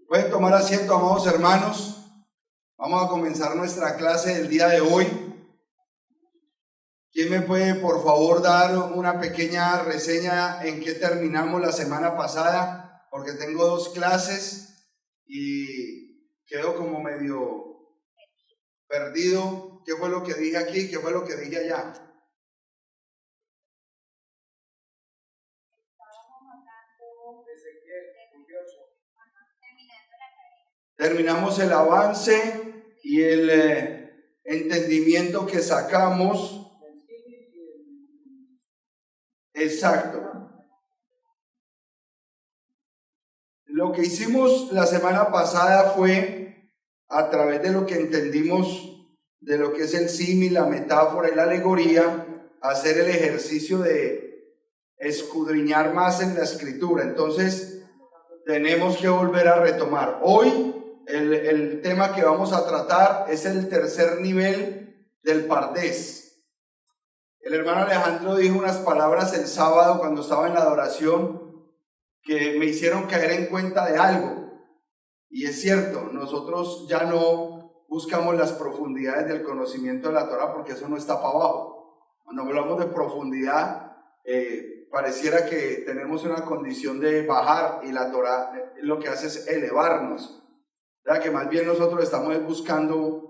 Pueden tomar asiento, amados hermanos. Vamos a comenzar nuestra clase del día de hoy. ¿Quién me puede, por favor, dar una pequeña reseña en qué terminamos la semana pasada? Porque tengo dos clases y quedo como medio perdido. ¿Qué fue lo que dije aquí? ¿Qué fue lo que dije allá? Terminamos el avance y el entendimiento que sacamos. Exacto. Lo que hicimos la semana pasada fue, a través de lo que entendimos de lo que es el símil, la metáfora y la alegoría, hacer el ejercicio de escudriñar más en la escritura. Entonces, tenemos que volver a retomar. Hoy, el tema que vamos a tratar es el tercer nivel del Pardés. El hermano Alejandro dijo unas palabras el sábado cuando estaba en la adoración que me hicieron caer en cuenta de algo. Y es cierto, nosotros ya no buscamos las profundidades del conocimiento de la Torah porque eso no está para abajo. Cuando hablamos de profundidad, pareciera que tenemos una condición de bajar y la Torah lo que hace es elevarnos. ¿Verdad? Que más bien nosotros estamos buscando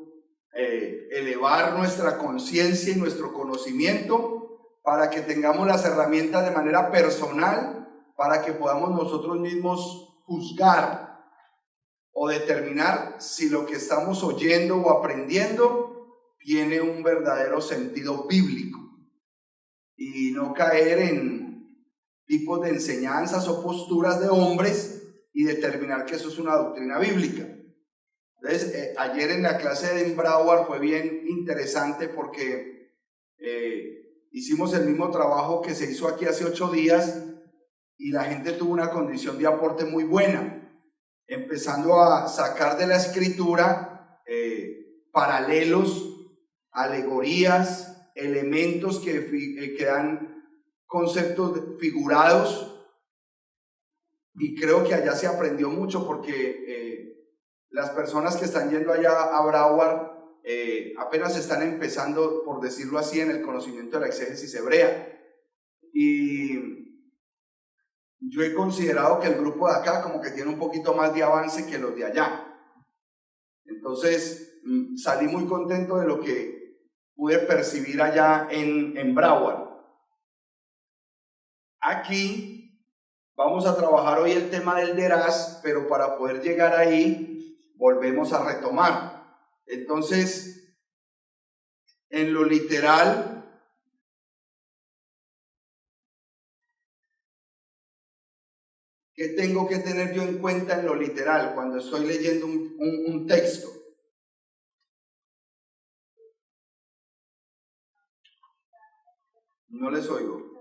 elevar nuestra conciencia y nuestro conocimiento para que tengamos las herramientas de manera personal, para que podamos nosotros mismos juzgar o determinar si lo que estamos oyendo o aprendiendo tiene un verdadero sentido bíblico y no caer en tipos de enseñanzas o posturas de hombres y determinar que eso es una doctrina bíblica. Entonces, ayer en la clase de Broward fue bien interesante porque hicimos el mismo trabajo que se hizo aquí hace 8 días y la gente tuvo una condición de aporte muy buena, empezando a sacar de la escritura paralelos, alegorías, elementos que dan conceptos figurados, y creo que allá se aprendió mucho porque las personas que están yendo allá a Broward apenas están empezando, por decirlo así, en el conocimiento de la exégesis hebrea. Y yo he considerado que el grupo de acá como que tiene un poquito más de avance que los de allá. Entonces salí muy contento de lo que pude percibir allá en Broward. Aquí vamos a trabajar hoy el tema del Deraz, pero para poder llegar ahí volvemos a retomar. Entonces, en lo literal, ¿qué tengo que tener yo en cuenta en lo literal cuando estoy leyendo un texto? No les oigo.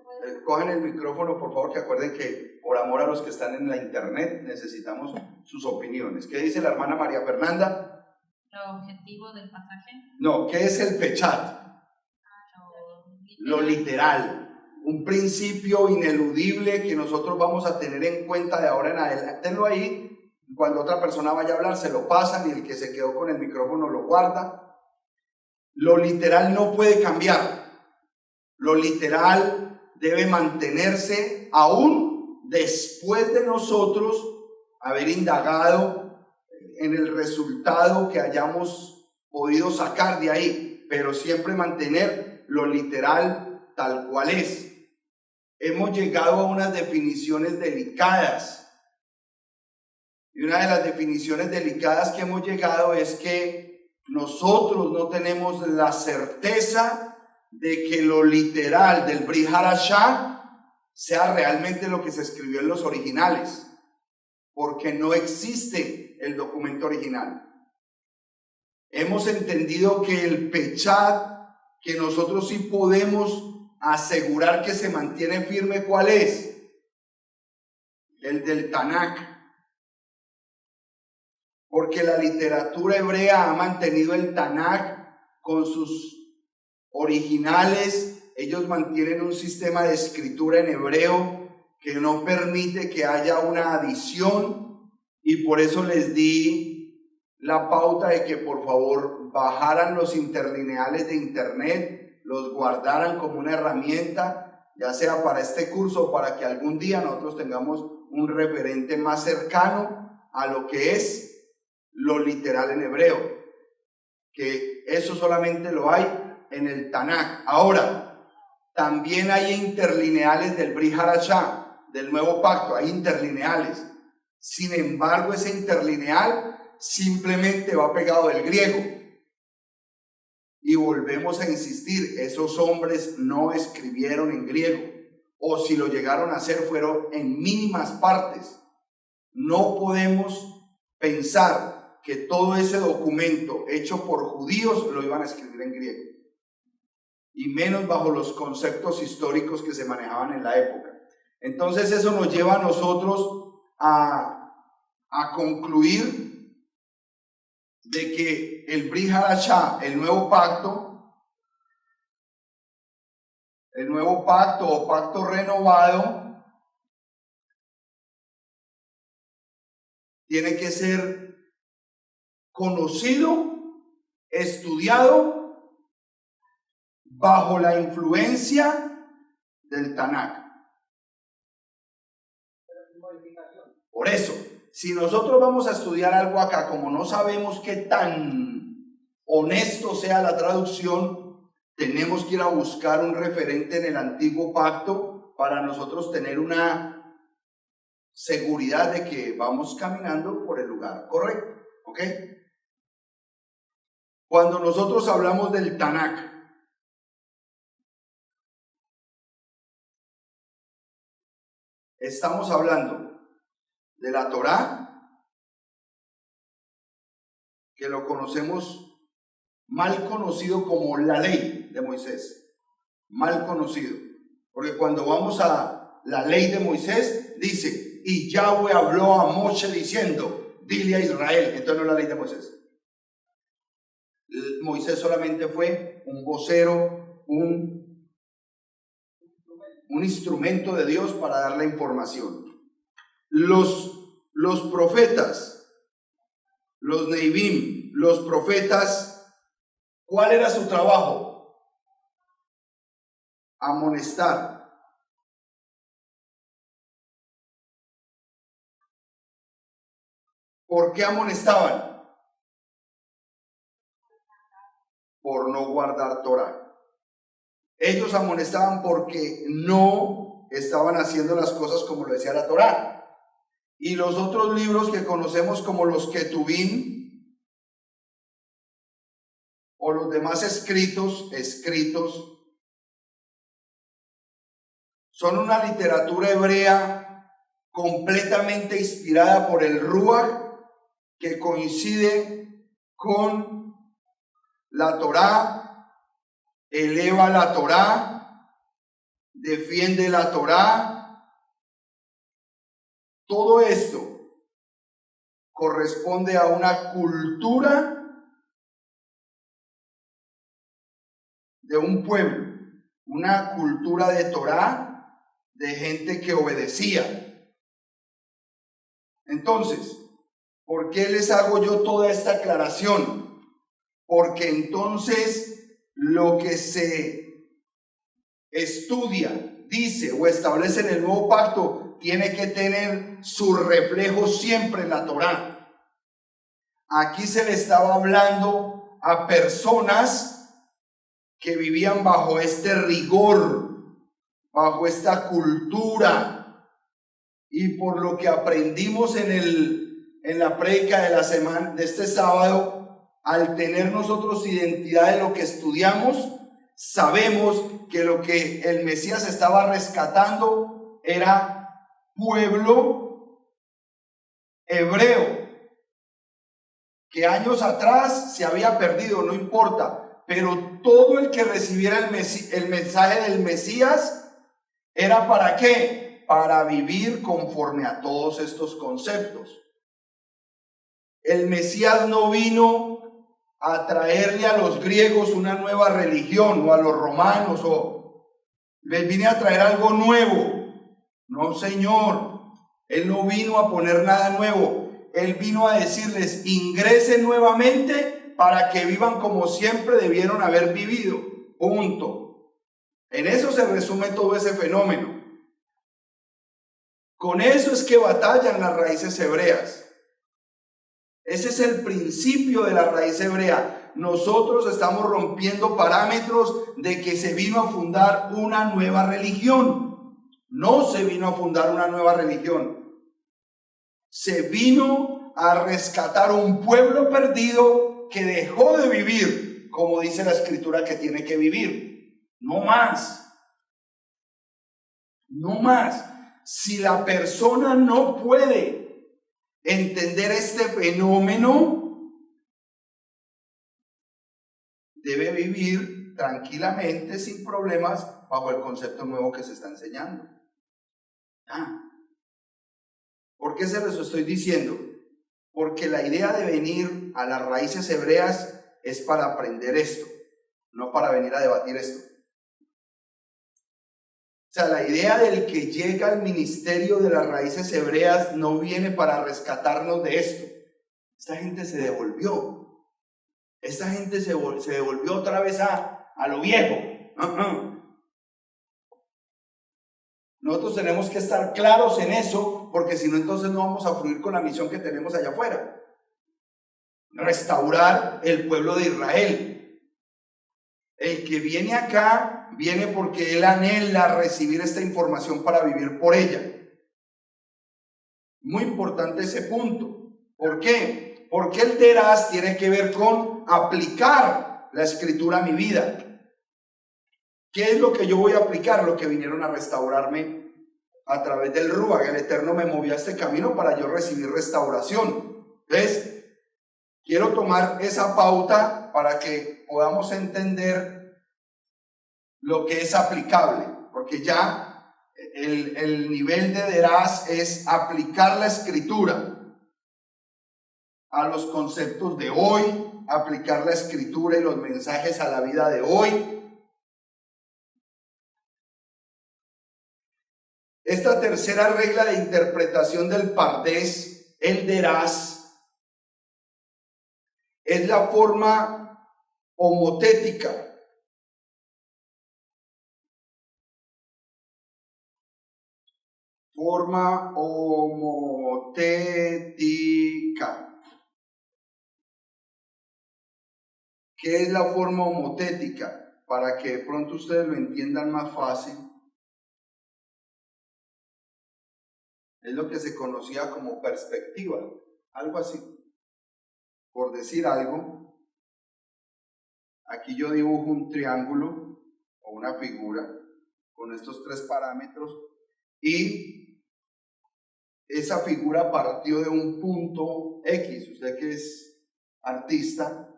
Cogen el micrófono, por favor, que acuerden que por amor a los que están en la internet necesitamos sus opiniones. ¿Qué dice la hermana María Fernanda? ¿Lo objetivo del pasaje? No, ¿qué es el pechat? Lo literal. Un principio ineludible que nosotros vamos a tener en cuenta de ahora en adelante. Tenlo ahí, cuando otra persona vaya a hablar se lo pasan y el que se quedó con el micrófono lo guarda. Lo literal no puede cambiar. Lo literal debe mantenerse aún después de nosotros haber indagado en el resultado que hayamos podido sacar de ahí, pero siempre mantener lo literal tal cual es. Hemos llegado a unas definiciones delicadas, y una de las definiciones delicadas que hemos llegado es que nosotros no tenemos la certeza de que lo literal del Brit Hadashah sea realmente lo que se escribió en los originales, porque no existe el documento original. Hemos entendido que el pechat, que nosotros sí podemos asegurar que se mantiene firme, ¿cuál es? El del Tanakh. Porque la literatura hebrea ha mantenido el Tanakh con sus originales. Ellos mantienen un sistema de escritura en hebreo que no permite que haya una adición, y por eso les di la pauta de que por favor bajaran los interlineales de internet, los guardaran como una herramienta, ya sea para este curso o para que algún día nosotros tengamos un referente más cercano a lo que es lo literal en hebreo, que eso solamente lo hay en el Tanakh. Ahora, también hay interlineales del Brit Hadashah, del Nuevo Pacto, hay interlineales. Sin embargo, ese interlineal simplemente va pegado del griego. Y volvemos a insistir, esos hombres no escribieron en griego, o si lo llegaron a hacer fueron en mínimas partes. No podemos pensar que todo ese documento hecho por judíos lo iban a escribir en griego, y menos bajo los conceptos históricos que se manejaban en la época. Entonces eso nos lleva a nosotros a concluir de que el Brit Hadashah, el nuevo pacto o pacto renovado, tiene que ser conocido, estudiado bajo la influencia del Tanakh. Por eso, si nosotros vamos a estudiar algo acá, como no sabemos qué tan honesto sea la traducción, tenemos que ir a buscar un referente en el antiguo pacto para nosotros tener una seguridad de que vamos caminando por el lugar correcto, ¿ok? Cuando nosotros hablamos del Tanakh, estamos hablando de la Torá, que lo conocemos, mal conocido como la ley de Moisés, mal conocido, porque cuando vamos a la ley de Moisés, dice, y Yahweh habló a Moshe diciendo, dile a Israel. Entonces no es la ley de Moisés. Moisés solamente fue un vocero, un instrumento de Dios para dar la información. Los profetas, los Neivim, los profetas, ¿cuál era su trabajo? Amonestar. ¿Por qué amonestaban? Por no guardar Torah. Ellos amonestaban porque no estaban haciendo las cosas como lo decía la Torah. Y los otros libros que conocemos como los Ketuvim o los demás escritos, son una literatura hebrea completamente inspirada por el Ruach, que coincide con la Torá, eleva la Torá, defiende la Torá. Todo esto corresponde a una cultura de un pueblo, una cultura de Torá, de gente que obedecía. Entonces, ¿por qué les hago yo toda esta aclaración? Porque entonces lo que se estudia, dice o establece en el nuevo pacto tiene que tener su reflejo siempre en la Torá. Aquí se le estaba hablando a personas que vivían bajo este rigor, bajo esta cultura, y por lo que aprendimos en la prédica de la semana, de este sábado, al tener nosotros identidad de lo que estudiamos, sabemos que lo que el Mesías estaba rescatando era pueblo hebreo, que años atrás se había perdido, no importa, pero todo el que recibiera el mensaje del Mesías era ¿para qué? Para vivir conforme a todos estos conceptos. El Mesías no vino a traerle a los griegos una nueva religión, o a los romanos, o les vine a traer algo nuevo. No, Señor, Él no vino a poner nada nuevo. Él vino a decirles, ingresen nuevamente para que vivan como siempre debieron haber vivido. Punto. En eso se resume todo ese fenómeno. Con eso es que batallan las raíces hebreas. Ese es el principio de la raíz hebrea. Nosotros estamos rompiendo parámetros de que se vino a fundar una nueva religión. No se vino a fundar una nueva religión. Se vino a rescatar un pueblo perdido que dejó de vivir, como dice la Escritura que tiene que vivir. No más. No más. Si la persona no puede entender este fenómeno, debe vivir tranquilamente, sin problemas, bajo el concepto nuevo que se está enseñando. ¿Por qué se los estoy diciendo? Porque la idea de venir a las raíces hebreas es para aprender esto, no para venir a debatir esto. O sea, la idea del que llega al ministerio de las raíces hebreas no viene para rescatarnos de esto. Esta gente se devolvió. Esta gente se devolvió otra vez a lo viejo. Nosotros tenemos que estar claros en eso, porque si no, entonces no vamos a fluir con la misión que tenemos allá afuera. Restaurar el pueblo de Israel. El que viene acá, viene porque él anhela recibir esta información para vivir por ella. Muy importante ese punto. ¿Por qué? Porque el Derás tiene que ver con aplicar la Escritura a mi vida. ¿Qué es lo que yo voy a aplicar? Lo que vinieron a restaurarme a través del Ruach. El Eterno me movió a este camino para yo recibir restauración. Entonces, quiero tomar esa pauta para que podamos entender lo que es aplicable, porque ya el nivel de Derás es aplicar la Escritura a los conceptos de hoy, aplicar la Escritura y los mensajes a la vida de hoy. Esta tercera regla de interpretación del Pardés, el Derás, es la forma homotética. Forma homotética. ¿Qué es la forma homotética? Para que de pronto ustedes lo entiendan más fácil. Es lo que se conocía como perspectiva, algo así. Por decir algo, aquí yo dibujo un triángulo o una figura con estos tres parámetros y esa figura partió de un punto X. Usted que es artista,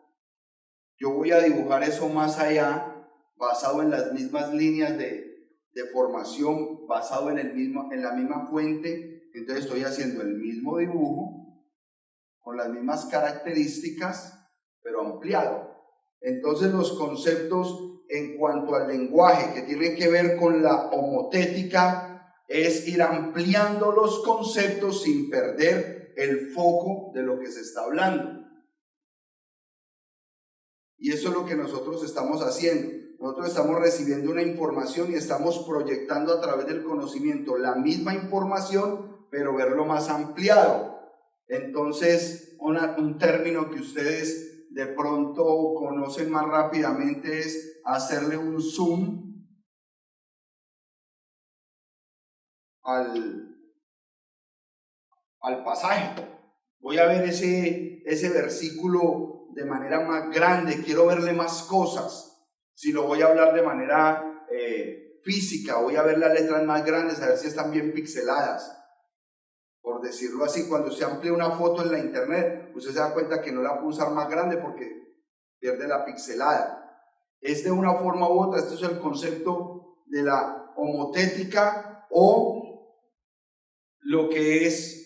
yo voy a dibujar eso más allá, basado en las mismas líneas de formación, basado en la misma fuente. Entonces estoy haciendo el mismo dibujo, con las mismas características, pero ampliado. Entonces los conceptos en cuanto al lenguaje que tienen que ver con la homotética es ir ampliando los conceptos sin perder el foco de lo que se está hablando. Y eso es lo que nosotros estamos haciendo. Nosotros estamos recibiendo una información y estamos proyectando a través del conocimiento la misma información, pero verlo más ampliado. Entonces, un término que ustedes de pronto conocen más rápidamente es hacerle un zoom al pasaje. Voy a ver ese versículo de manera más grande, quiero verle más cosas. Si lo voy a hablar de manera física, voy a ver las letras más grandes, a ver si están bien pixeladas. Por decirlo así, cuando se amplía una foto en la internet, usted se da cuenta que no la puede usar más grande porque pierde la pixelada. Es de una forma u otra. Este es el concepto de la homotética o lo que es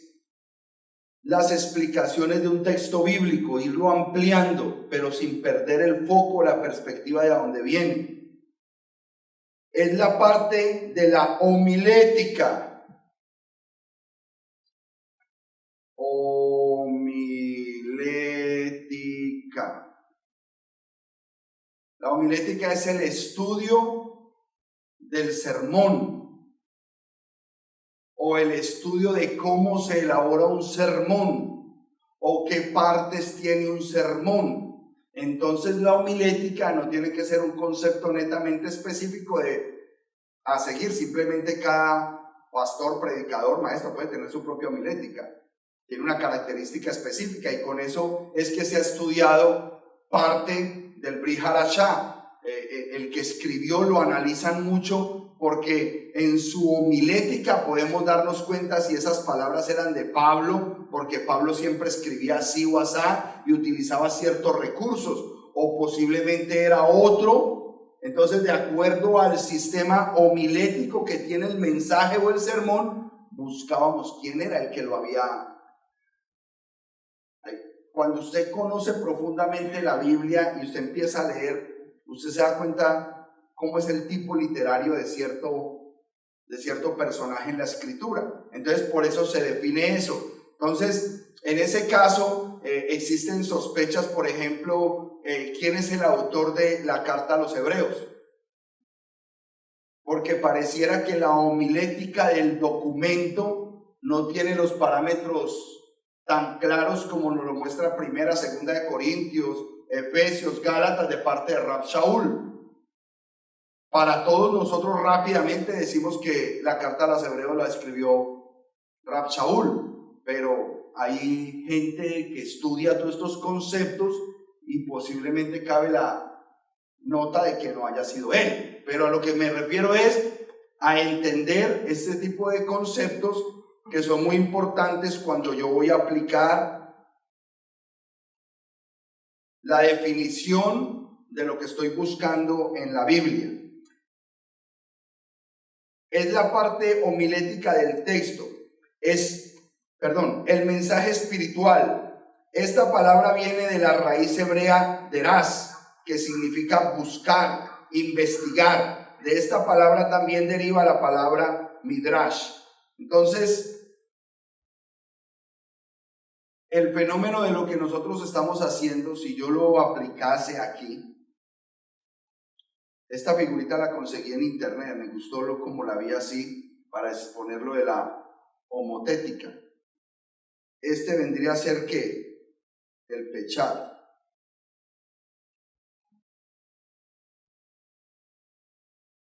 las explicaciones de un texto bíblico, irlo ampliando, pero sin perder el foco, la perspectiva de a dónde viene. Es la parte de la homilética. Homilética. homilética es el estudio del sermón o el estudio de cómo se elabora un sermón o qué partes tiene un sermón. Entonces la homilética no tiene que ser un concepto netamente específico a seguir. Simplemente cada pastor, predicador, maestro puede tener su propia homilética. Tiene una característica específica y con eso es que se ha estudiado parte del Brit Hadashah. El que escribió lo analizan mucho porque en su homilética podemos darnos cuenta si esas palabras eran de Pablo, porque Pablo siempre escribía así o asá y utilizaba ciertos recursos, o posiblemente era otro. Entonces, de acuerdo al sistema homilético que tiene el mensaje o el sermón, buscábamos quién era el que lo había. Cuando usted conoce profundamente la Biblia y usted empieza a leer, usted se da cuenta cómo es el tipo literario de cierto personaje en la escritura. Entonces, por eso se define eso. Entonces, en ese caso, existen sospechas, por ejemplo, quién es el autor de la carta a los Hebreos. Porque pareciera que la homilética del documento no tiene los parámetros tan claros como nos lo muestra Primera, Segunda de Corintios, Efesios, Gálatas, de parte de Rab Shaul. Para todos nosotros rápidamente decimos que la carta a los Hebreos la escribió Rab Shaul, pero hay gente que estudia todos estos conceptos y posiblemente cabe la nota de que no haya sido él. Pero a lo que me refiero es a entender este tipo de conceptos que son muy importantes cuando yo voy a aplicar la definición de lo que estoy buscando en la Biblia. Es la parte homilética del texto, el mensaje espiritual. Esta palabra viene de la raíz hebrea deras, que significa buscar, investigar. De esta palabra también deriva la palabra midrash. Entonces, el fenómeno de lo que nosotros estamos haciendo, si yo lo aplicase aquí, esta figurita la conseguí en internet, me gustó como la vi así, para exponerlo de la homotética. Este vendría a ser ¿qué? El pechat.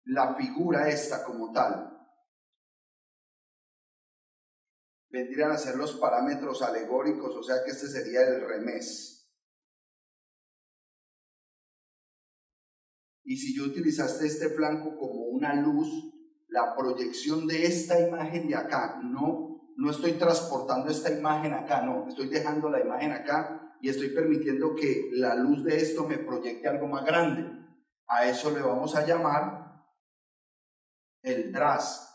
La figura esta como tal vendrían a ser los parámetros alegóricos, o sea que este sería el remés. Y si yo utilizaste este flanco como una luz, la proyección de esta imagen de acá, no estoy transportando esta imagen acá, no, estoy dejando la imagen acá y estoy permitiendo que la luz de esto me proyecte algo más grande. A eso le vamos a llamar el deras.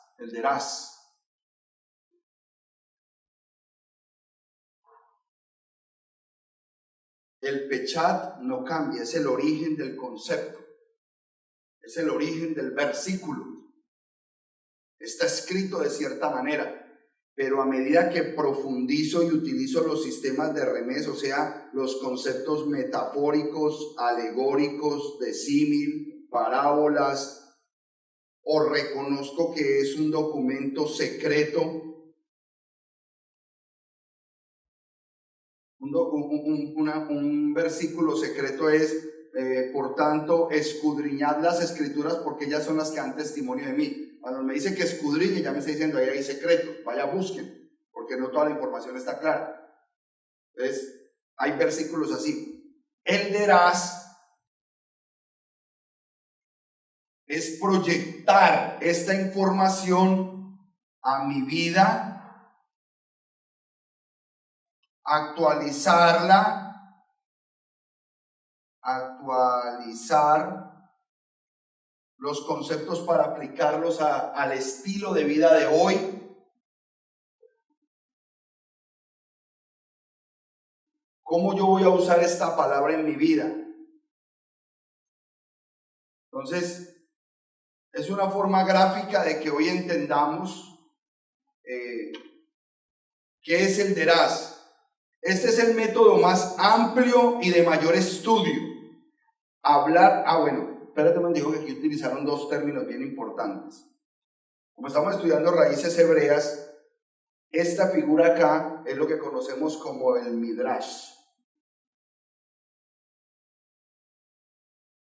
El pechat no cambia, es el origen del concepto, es el origen del versículo. Está escrito de cierta manera, pero a medida que profundizo y utilizo los sistemas de remés, o sea, los conceptos metafóricos, alegóricos, de símil, parábolas, o reconozco que es un documento secreto, un versículo secreto es, por tanto, escudriñad las escrituras porque ellas son las que dan testimonio de mí. Cuando me dice que escudriñe, ya me está diciendo, ahí hay secretos, vaya busquen, porque no toda la información está clara. Entonces, hay versículos así. El deras es proyectar esta información a mi vida, actualizar los conceptos para aplicarlos al estilo de vida de hoy. ¿Cómo yo voy a usar esta palabra en mi vida? Entonces, es una forma gráfica de que hoy entendamos qué es el deras. Este es el método más amplio y de mayor estudio. hablar, bueno, espérate, me dijo que aquí utilizaron dos términos bien importantes. Como estamos estudiando raíces hebreas, esta figura acá es lo que conocemos como el Midrash.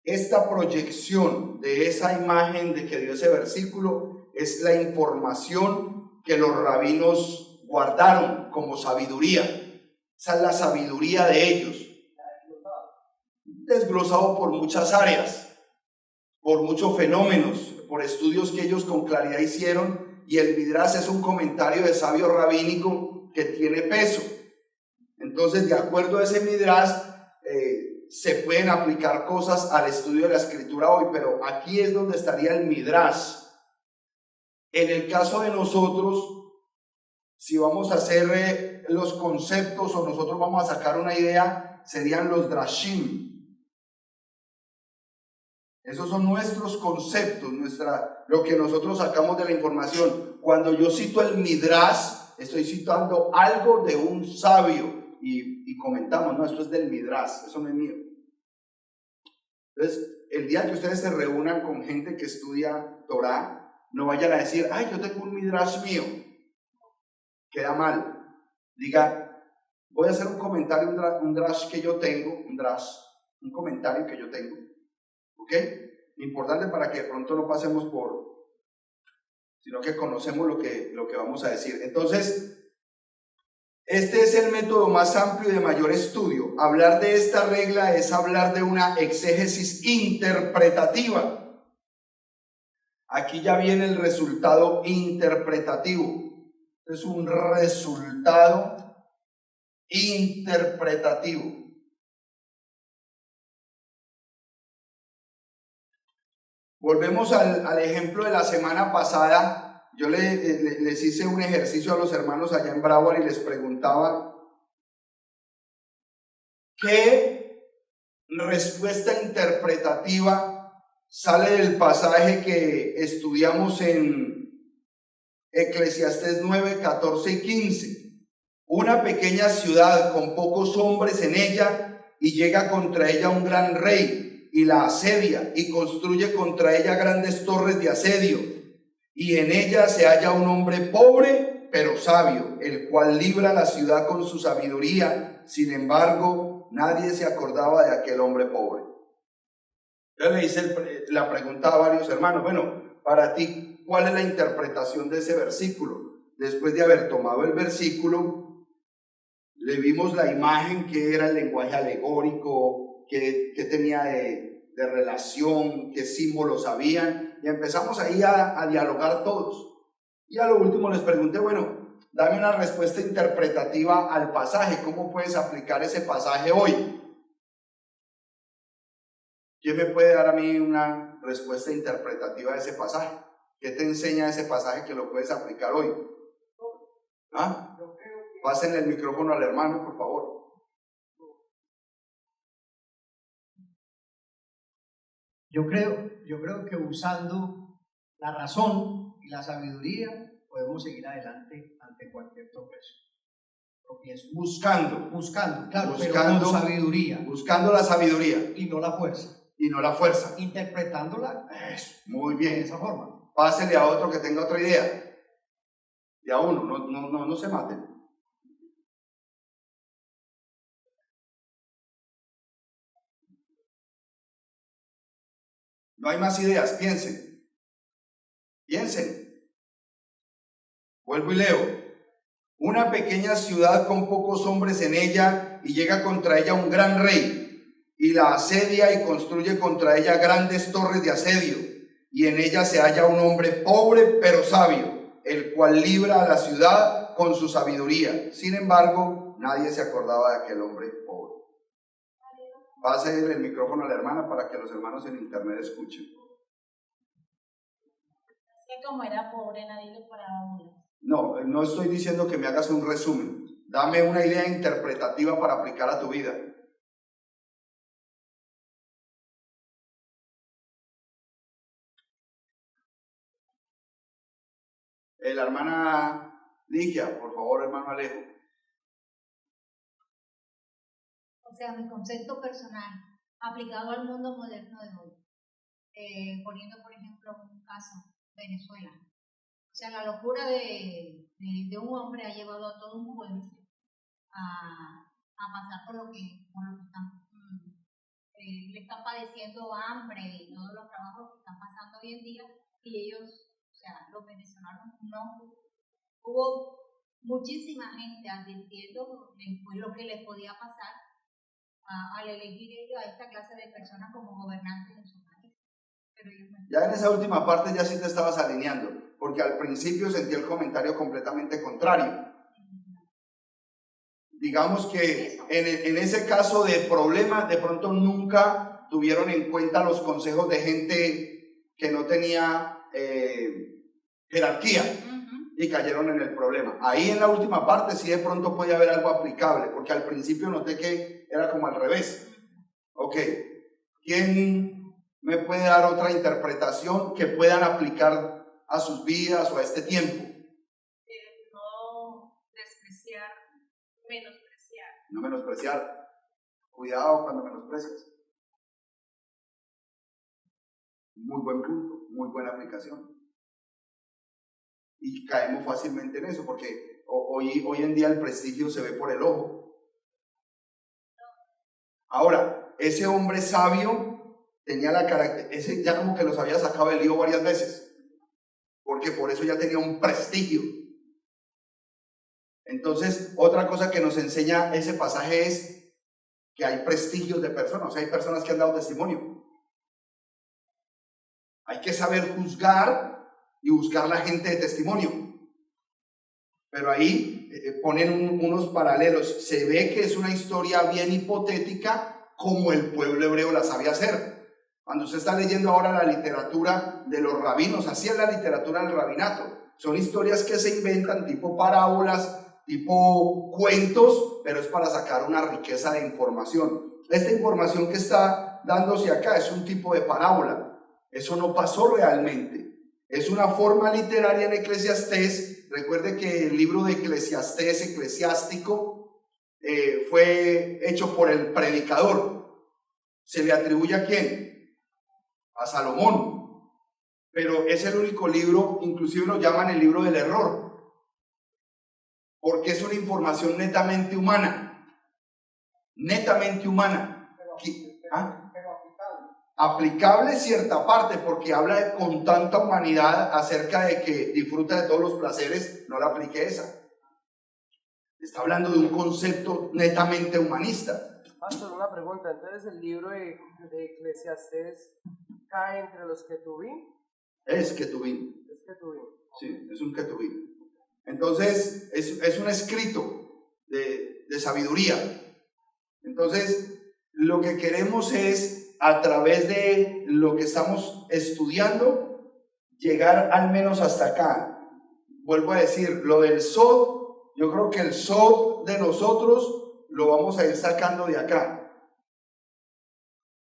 Esta proyección de esa imagen de que dio ese versículo es la información que los rabinos guardaron como sabiduría. Esa es la sabiduría de ellos. Desglosado por muchas áreas, por muchos fenómenos, por estudios que ellos con claridad hicieron, y el Midrash es un comentario de sabio rabínico que tiene peso. Entonces, de acuerdo a ese Midrash, se pueden aplicar cosas al estudio de la escritura hoy, pero aquí es donde estaría el Midrash. En el caso de nosotros, si vamos a hacer los conceptos o nosotros vamos a sacar una idea, serían los drashim. Esos son nuestros conceptos, lo que nosotros sacamos de la información. Cuando yo cito el Midrash, estoy citando algo de un sabio y comentamos, no, esto es del Midrash, eso no es mío. Entonces, el día que ustedes se reúnan con gente que estudia Torah, no vayan a decir, ay, yo tengo un Midrash mío. Queda mal. Diga, voy a hacer un comentario, un drash que yo tengo, un comentario que yo tengo. ¿Ok? Importante para que de pronto no pasemos sino que conocemos lo que vamos a decir. Entonces, este es el método más amplio y de mayor estudio. Hablar de esta regla es hablar de una exégesis interpretativa. Aquí ya viene el resultado interpretativo. Es un resultado interpretativo. Volvemos al ejemplo de la semana pasada. Yo les hice un ejercicio a los hermanos allá en Broward y les preguntaba ¿qué respuesta interpretativa sale del pasaje que estudiamos en Eclesiastés 9, 14 y 15? Una pequeña ciudad con pocos hombres en ella y llega contra ella un gran rey y la asedia y construye contra ella grandes torres de asedio, y en ella se halla un hombre pobre pero sabio, el cual libra la ciudad con su sabiduría. Sin embargo, nadie se acordaba de aquel hombre pobre. Yo le hice la pregunta a varios hermanos, bueno, para ti, ¿cuál es la interpretación de ese versículo? Después de haber tomado el versículo, le vimos la imagen que era el lenguaje alegórico, que tenía de relación, qué símbolos habían, y empezamos ahí a dialogar todos. Y a lo último les pregunté, bueno, dame una respuesta interpretativa al pasaje, ¿cómo puedes aplicar ese pasaje hoy? ¿Quién me puede dar a mí una respuesta interpretativa de ese pasaje? ¿Qué te enseña ese pasaje que lo puedes aplicar hoy? ¿Ah? Pásenle el micrófono al hermano, por favor. Yo creo que usando la razón y la sabiduría podemos seguir adelante ante cualquier tropezo. Buscando, claro, pero con sabiduría. Buscando la sabiduría. Y no la fuerza. Y no la fuerza. Interpretándola. Eso, muy bien. De esa forma. Pásele a otro que tenga otra idea. Y a uno, no se maten. No hay más ideas, piensen. Vuelvo y leo. Una pequeña ciudad con pocos hombres en ella y llega contra ella un gran rey y la asedia y construye contra ella grandes torres de asedio, y en ella se halla un hombre pobre pero sabio, el cual libra a la ciudad con su sabiduría. Sin embargo, nadie se acordaba de aquel hombre pobre. Pase el micrófono a la hermana para que los hermanos en internet escuchen. Es que como era pobre, nadie le paraba bolas. No estoy diciendo que me hagas un resumen. Dame una idea interpretativa para aplicar a tu vida. La hermana Ligia, por favor, hermano Alejo. O sea, mi concepto personal, aplicado al mundo moderno de hoy. Poniendo, por ejemplo, un caso, Venezuela. O sea, la locura de un hombre ha llevado a todo un pueblo a pasar por lo que están, le están padeciendo hambre y todos los trabajos que están pasando hoy en día, y ellos, o sea, los venezolanos no, hubo muchísima gente advirtiendo pues, lo que les podía pasar al elegir ellos a esta clase de personas como gobernantes en su país. Pero ellos no. Ya en esa última parte ya sí te estabas alineando, porque al principio sentí el comentario completamente contrario. Digamos que en ese caso de problema, de pronto nunca tuvieron en cuenta los consejos de gente que no tenía jerarquía y cayeron en el problema. Ahí en la última parte sí de pronto puede haber algo aplicable, porque al principio noté que era como al revés. Ok, ¿quién me puede dar otra interpretación que puedan aplicar a sus vidas o a este tiempo? No despreciar, menospreciar. No menospreciar. Cuidado cuando menosprecias. Muy buen punto, muy buena aplicación. Y caemos fácilmente en eso, porque hoy en día el prestigio se ve por el ojo. Ahora, ese hombre sabio tenía la característica, ese ya como que los había sacado del lío varias veces, porque por eso ya tenía un prestigio. Entonces, otra cosa que nos enseña ese pasaje es que hay prestigios de personas, o sea, hay personas que han dado testimonio. Hay que saber juzgar y buscar la gente de testimonio. Pero ahí ponen unos paralelos. Se ve que es una historia bien hipotética como el pueblo hebreo la sabía hacer. Cuando usted está leyendo ahora la literatura de los rabinos, así es la literatura del rabinato. Son historias que se inventan tipo parábolas, tipo cuentos, pero es para sacar una riqueza de información. Esta información que está dándose acá es un tipo de parábola. Eso no pasó realmente. Es una forma literaria en Eclesiastés. Recuerde que el libro de Eclesiastés, eclesiástico, fue hecho por el predicador. ¿Se le atribuye a quién? A Salomón. Pero es el único libro, inclusive lo llaman el libro del error, porque es una información netamente humana. Netamente humana. ¿Ah? Aplicable cierta parte, porque habla con tanta humanidad acerca de que disfruta de todos los placeres, no la aplique esa. Está hablando de un concepto netamente humanista. Pastor, una pregunta. Entonces, ¿el libro de Eclesiastés cae entre los ketubín? Es ketubín. Es ketubín. Sí, es un ketubín. Entonces, es un escrito de sabiduría. Entonces, lo que queremos es, a través de lo que estamos estudiando, llegar al menos hasta acá. Vuelvo a decir, lo del Sod, yo creo que el Sod de nosotros lo vamos a ir sacando de acá.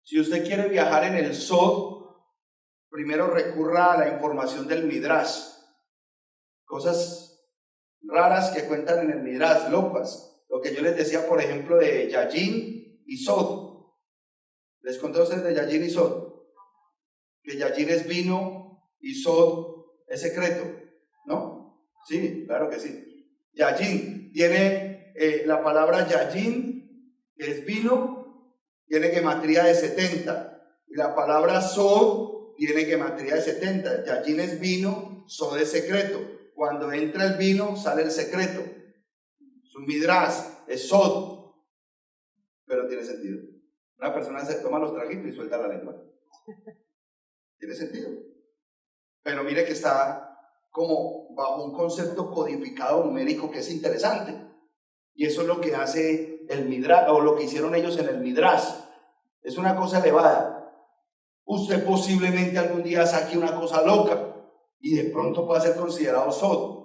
Si usted quiere viajar en el Sod, primero recurra a la información del Midrash. Cosas raras que cuentan en el Midrash, locas. Lo que yo les decía, por ejemplo, de Yajin y Sod. Les conté a ustedes de Yajin y Sod, que Yajin es vino y Sod es secreto, ¿no? Sí, claro que sí. Yajin tiene la palabra Yajin, que es vino, tiene gematría de 70, y la palabra Sod tiene gematría de 70. Yajin es vino, Sod es secreto. Cuando entra el vino, sale el secreto. Su midrash es Sod, pero tiene sentido. Una persona se toma los traguitos y suelta la lengua. Tiene sentido. Pero mire que está como bajo un concepto codificado numérico que es interesante. Y eso es lo que hace el Midrash, o lo que hicieron ellos en el Midrash. Es una cosa elevada. Usted posiblemente algún día saque una cosa loca y de pronto pueda ser considerado Sod.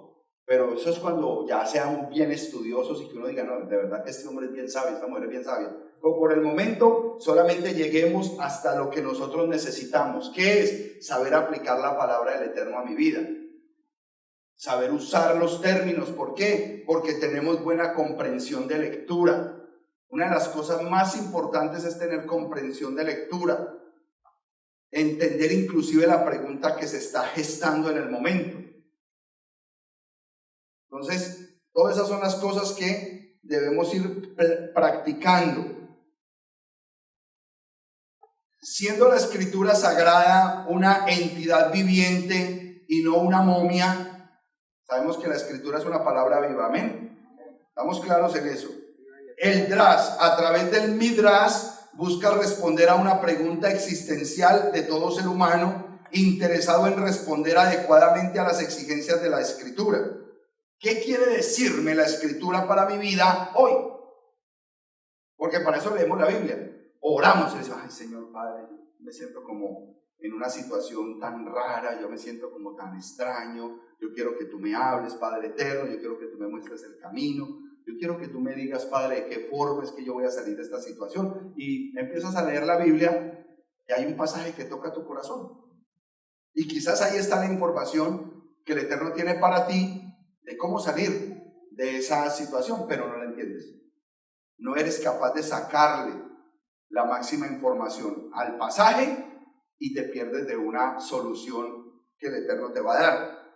Pero eso es cuando ya seamos bien estudiosos y que uno diga, no, de verdad que este hombre es bien sabio, esta mujer es bien sabia. O por el momento solamente lleguemos hasta lo que nosotros necesitamos, que es saber aplicar la palabra del Eterno a mi vida. Saber usar los términos. ¿Por qué? Porque tenemos buena comprensión de lectura. una de las cosas más importantes es tener comprensión de lectura, entender inclusive la pregunta que se está gestando en el momento. Entonces, todas esas son las cosas que debemos ir practicando. Siendo la Escritura Sagrada una entidad viviente y no una momia, sabemos que la Escritura es una palabra viva, amén. ¿Estamos claros en eso? El Dras, a través del Midras, busca responder a una pregunta existencial de todo ser humano interesado en responder adecuadamente a las exigencias de la Escritura. ¿Qué quiere decirme la Escritura para mi vida hoy? Porque para eso leemos la Biblia. Oramos y decimos, ay Señor Padre, me siento como en una situación tan rara, yo me siento como tan extraño, yo quiero que tú me hables, Padre eterno, yo quiero que tú me muestres el camino, yo quiero que tú me digas, Padre, de qué forma es que yo voy a salir de esta situación. Y empiezas a leer la Biblia y hay un pasaje que toca tu corazón. Y quizás ahí está la información que el Eterno tiene para ti de cómo salir de esa situación, pero no la entiendes. No eres capaz de sacarle la máxima información al pasaje y te pierdes de una solución que el Eterno te va a dar.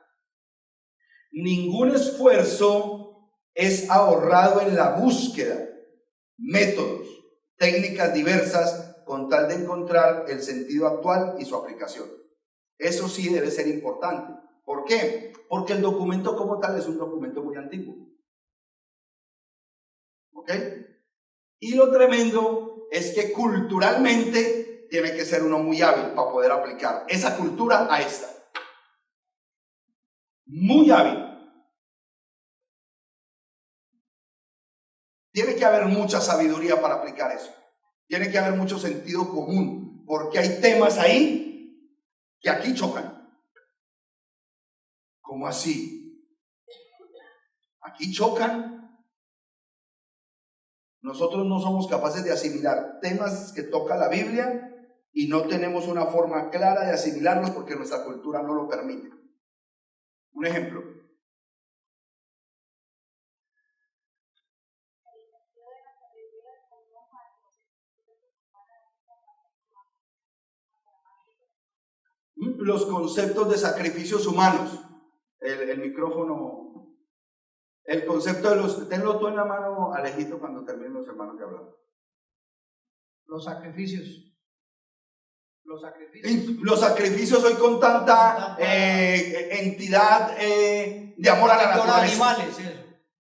Ningún esfuerzo es ahorrado en la búsqueda, métodos, técnicas diversas con tal de encontrar el sentido actual y su aplicación. Eso sí debe ser importante. ¿Por qué? Porque el documento como tal es un documento muy antiguo. ¿Ok? Y lo tremendo es que culturalmente tiene que ser uno muy hábil para poder aplicar esa cultura a esta. Muy hábil. Tiene que haber mucha sabiduría para aplicar eso. Tiene que haber mucho sentido común, porque hay temas ahí que aquí chocan. ¿Cómo así? Aquí chocan. Nosotros no somos capaces de asimilar temas que toca la Biblia y no tenemos una forma clara de asimilarlos porque nuestra cultura no lo permite. Un ejemplo. Los conceptos de sacrificios humanos. El micrófono. El concepto de los... Tenlo tú en la mano, Alejito, cuando terminen los hermanos de hablar. Los sacrificios. Los sacrificios hoy con tanta entidad de amor a la naturaleza. Animales, eso.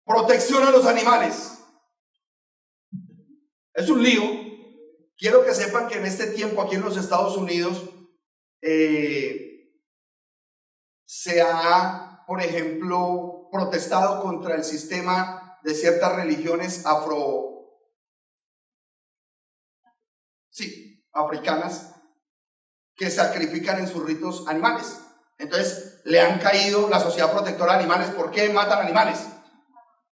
Protección a los animales. Es un lío. Quiero que sepan que en este tiempo aquí en los Estados Unidos se ha, por ejemplo, protestado contra el sistema de ciertas religiones africanas que sacrifican en sus ritos animales. Entonces le han caído la Sociedad Protectora de Animales. ¿Por qué matan animales?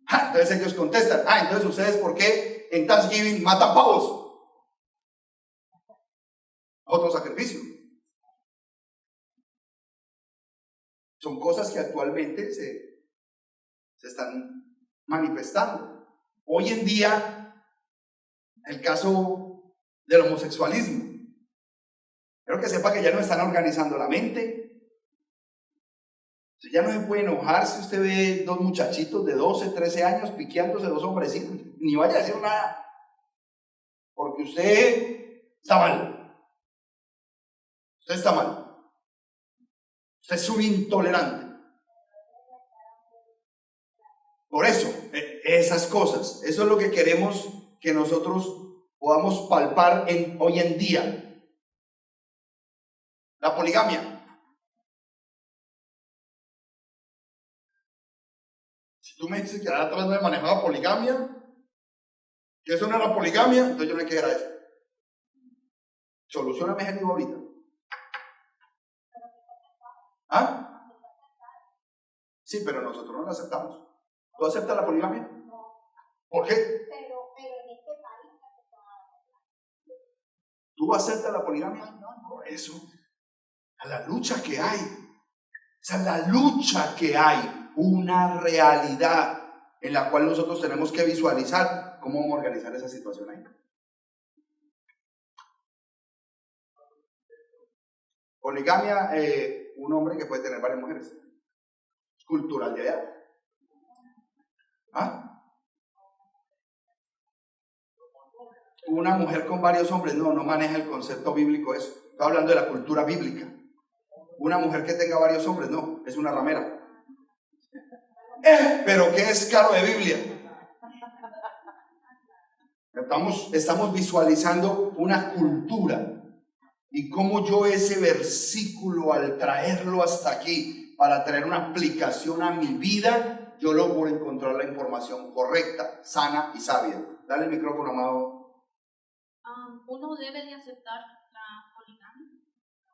Entonces ellos contestan, entonces ustedes ¿por qué en Thanksgiving matan pavos? Otro sacrificio. Son cosas que actualmente se están manifestando. Hoy en día, el caso del homosexualismo. Quiero que sepa que ya no están organizando la mente. Ya no se puede enojar si usted ve dos muchachitos de 12, 13 años piqueándose, dos hombrecitos. Ni vaya a decir nada. Porque usted está mal. Usted está mal. Usted es un intolerante. Por eso, esas cosas, eso es lo que queremos que nosotros podamos palpar hoy en día. La poligamia. Si tú me dices que atrás no he manejado poligamia, que eso no era poligamia, entonces yo no hay que era eso. Solucioname ese lío ahorita. Sí, pero nosotros no lo aceptamos. ¿Tú aceptas la poligamia? ¿Por qué? Pero en este país ¿Tú aceptas la poligamia? Por eso. A la lucha que hay. Esa es la lucha que hay. Una realidad en la cual nosotros tenemos que visualizar. ¿cómo vamos a organizar esa situación ahí? Poligamia, un hombre que puede tener varias mujeres. Es cultural de allá. ¿Ah? Una mujer con varios hombres, no maneja el concepto bíblico eso. Estoy hablando de la cultura bíblica. Una mujer que tenga varios hombres, no, es una ramera. Pero qué descaro de Biblia. Estamos visualizando una cultura y cómo yo ese versículo, al traerlo hasta aquí para traer una aplicación a mi vida, yo logro encontrar la información correcta, sana y sabia. Dale el micrófono, amado. ¿Uno debe de aceptar la poligamia?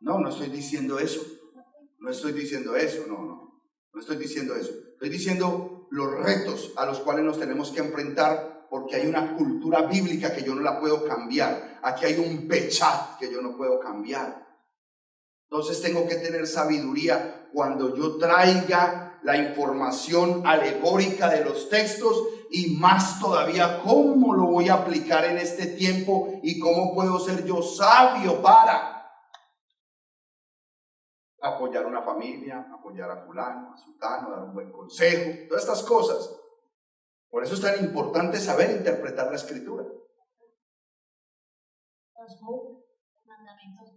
No estoy diciendo eso. No estoy diciendo eso, no estoy diciendo eso. Estoy diciendo los retos a los cuales nos tenemos que enfrentar, porque hay una cultura bíblica que yo no la puedo cambiar. Aquí hay un pechat que yo no puedo cambiar. Entonces tengo que tener sabiduría cuando yo traiga la información alegórica de los textos, y más todavía cómo lo voy a aplicar en este tiempo y cómo puedo ser yo sabio para apoyar una familia, apoyar a fulano, a sultano, dar un buen consejo, todas estas cosas. Por eso es tan importante saber interpretar la escritura. Los mandamientos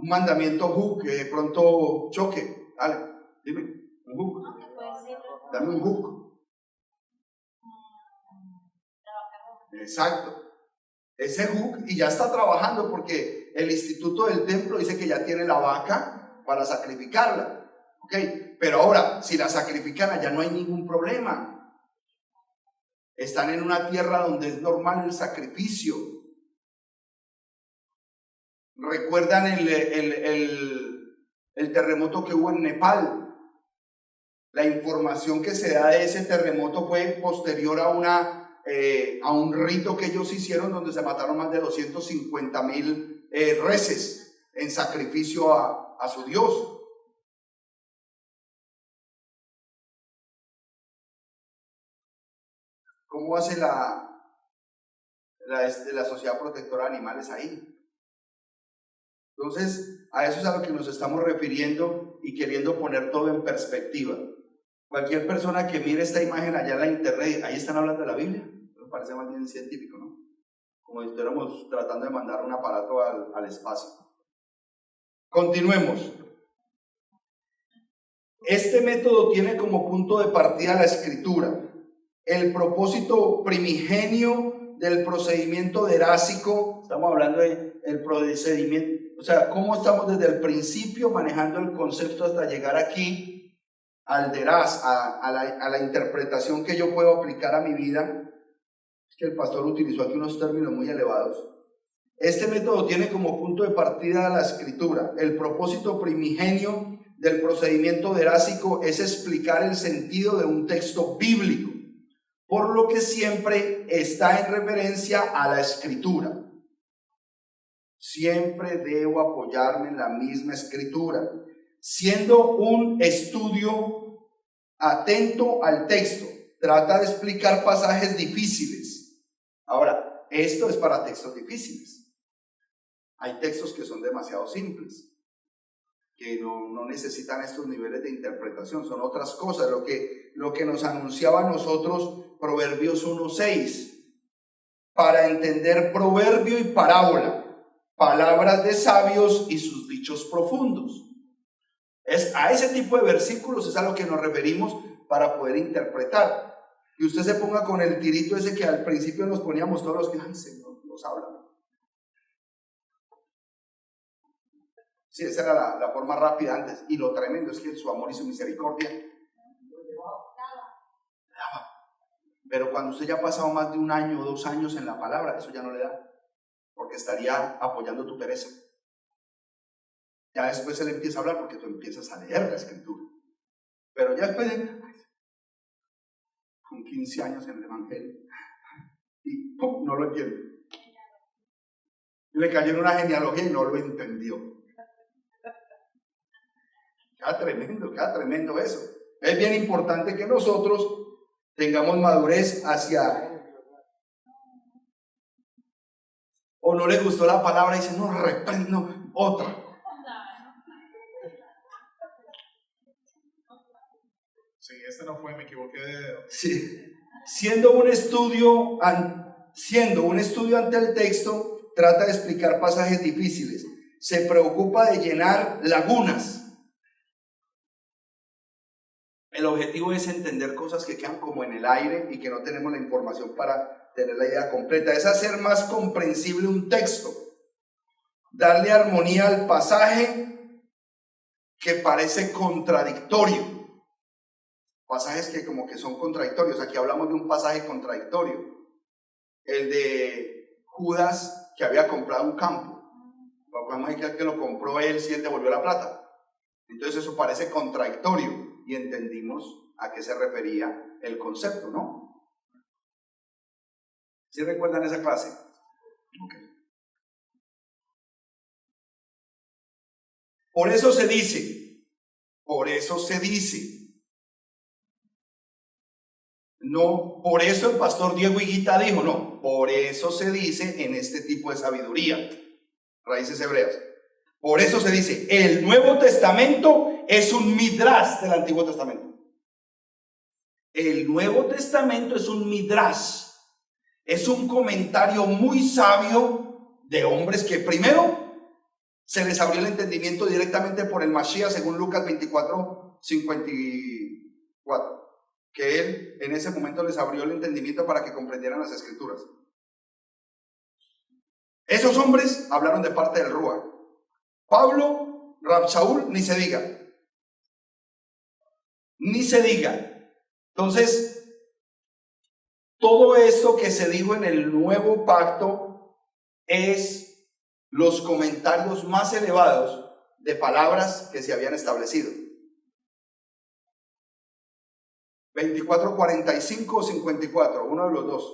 Un mandamiento hook que de pronto choque. Dale, dime, un hook. Dame un hook. Exacto. Ese hook, y ya está trabajando porque el Instituto del Templo dice que ya tiene la vaca para sacrificarla. ¿Ok? Pero ahora, si la sacrifican allá no hay ningún problema. Están en una tierra donde es normal el sacrificio. ¿Recuerdan el terremoto que hubo en Nepal? La información que se da de ese terremoto fue posterior a un rito que ellos hicieron donde se mataron más de 250,000 reses en sacrificio a su Dios. ¿Cómo hace la Sociedad Protectora de Animales ahí? Entonces, a eso es a lo que nos estamos refiriendo y queriendo poner todo en perspectiva. Cualquier persona que mire esta imagen allá en la internet, ahí están hablando de la Biblia. Me parece más bien científico, ¿no? Como si estuviéramos tratando de mandar un aparato al espacio. Continuemos. Este método tiene como punto de partida la escritura. El propósito primigenio del procedimiento derásico, estamos hablando del procedimiento, o sea, cómo estamos desde el principio manejando el concepto hasta llegar aquí al deraz, a la interpretación que yo puedo aplicar a mi vida. Es que el pastor utilizó aquí unos términos muy elevados. Este método tiene como punto de partida la escritura. El propósito primigenio del procedimiento derásico es explicar el sentido de un texto bíblico, por lo que siempre está en referencia a la escritura. Siempre debo apoyarme en la misma escritura, siendo un estudio atento al texto. Trata de explicar pasajes difíciles. Ahora, esto es para textos difíciles. Hay textos que son demasiado simples, que no necesitan estos niveles de interpretación, son otras cosas. Lo que nos anunciaba a nosotros Proverbios 1:6, para entender proverbio y parábola, palabras de sabios y sus dichos profundos. Es a ese tipo de versículos es a lo que nos referimos para poder interpretar. Y usted se ponga con el tirito ese que al principio nos poníamos todos los que, ay Señor, nos habla. Sí, esa era la forma rápida antes. Y lo tremendo es que su amor y su misericordia daba. Pero cuando usted ya ha pasado más de 1 año o 2 años en la palabra, eso ya no le da, porque estaría apoyando tu pereza. Ya después él empieza a hablar porque tú empiezas a leer la escritura. Pero ya después con 15 años en el evangelio y ¡pum!, no lo entiende. Le cayó en una genealogía y no lo entendió. Queda tremendo eso. Es bien importante que nosotros tengamos madurez hacia o no le gustó la palabra y dice, no, reprendo otra. Sí, este no fue, me equivoqué de dedo. Sí. Siendo un estudio ante el texto, trata de explicar pasajes difíciles. Se preocupa de llenar lagunas. El objetivo es entender cosas que quedan como en el aire y que no tenemos la información para tener la idea completa. Es hacer más comprensible un texto, darle armonía al pasaje que parece contradictorio. Pasajes que como que son contradictorios. Aquí hablamos de un pasaje contradictorio. El de Judas, que había comprado un campo. Vamos a decir que lo compró él, si él devolvió la plata. Entonces eso parece contradictorio. Y entendimos a qué se refería el concepto, ¿no? ¿Sí recuerdan esa clase? Okay. Por eso se dice, no, por eso el pastor Diego Higuita dijo, no, por eso se dice en este tipo de sabiduría, raíces hebreas. Por eso se dice, el Nuevo Testamento es un midrash del Antiguo Testamento. El Nuevo Testamento es un midrash, es un comentario muy sabio de hombres que primero se les abrió el entendimiento directamente por el Mashiach, según Lucas 24:54. Que él en ese momento les abrió el entendimiento para que comprendieran las escrituras. Esos hombres hablaron de parte del Ruach. Pablo, Rab Shaul, ni se diga. Entonces, todo esto que se dijo en el nuevo pacto es los comentarios más elevados de palabras que se habían establecido. 24:45 o 54, uno de los dos.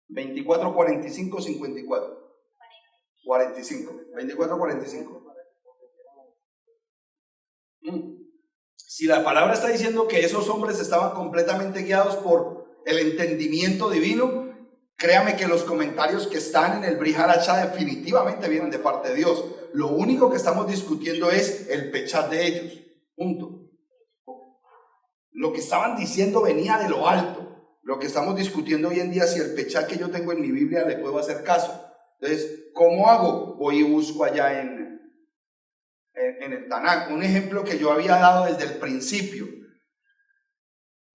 24:45 o 54. 45. 24:45. Si la palabra está diciendo que esos hombres estaban completamente guiados por el entendimiento divino, créame que los comentarios que están en el Brit Hadashah definitivamente vienen de parte de Dios. Lo único que estamos discutiendo es el pechat de ellos. Punto. Lo que estaban diciendo venía de lo alto. Lo que estamos discutiendo hoy en día es si el pechat que yo tengo en mi Biblia le puedo hacer caso. Entonces, ¿cómo hago? Voy y busco allá en el Tanakh. Un ejemplo que yo había dado desde el principio,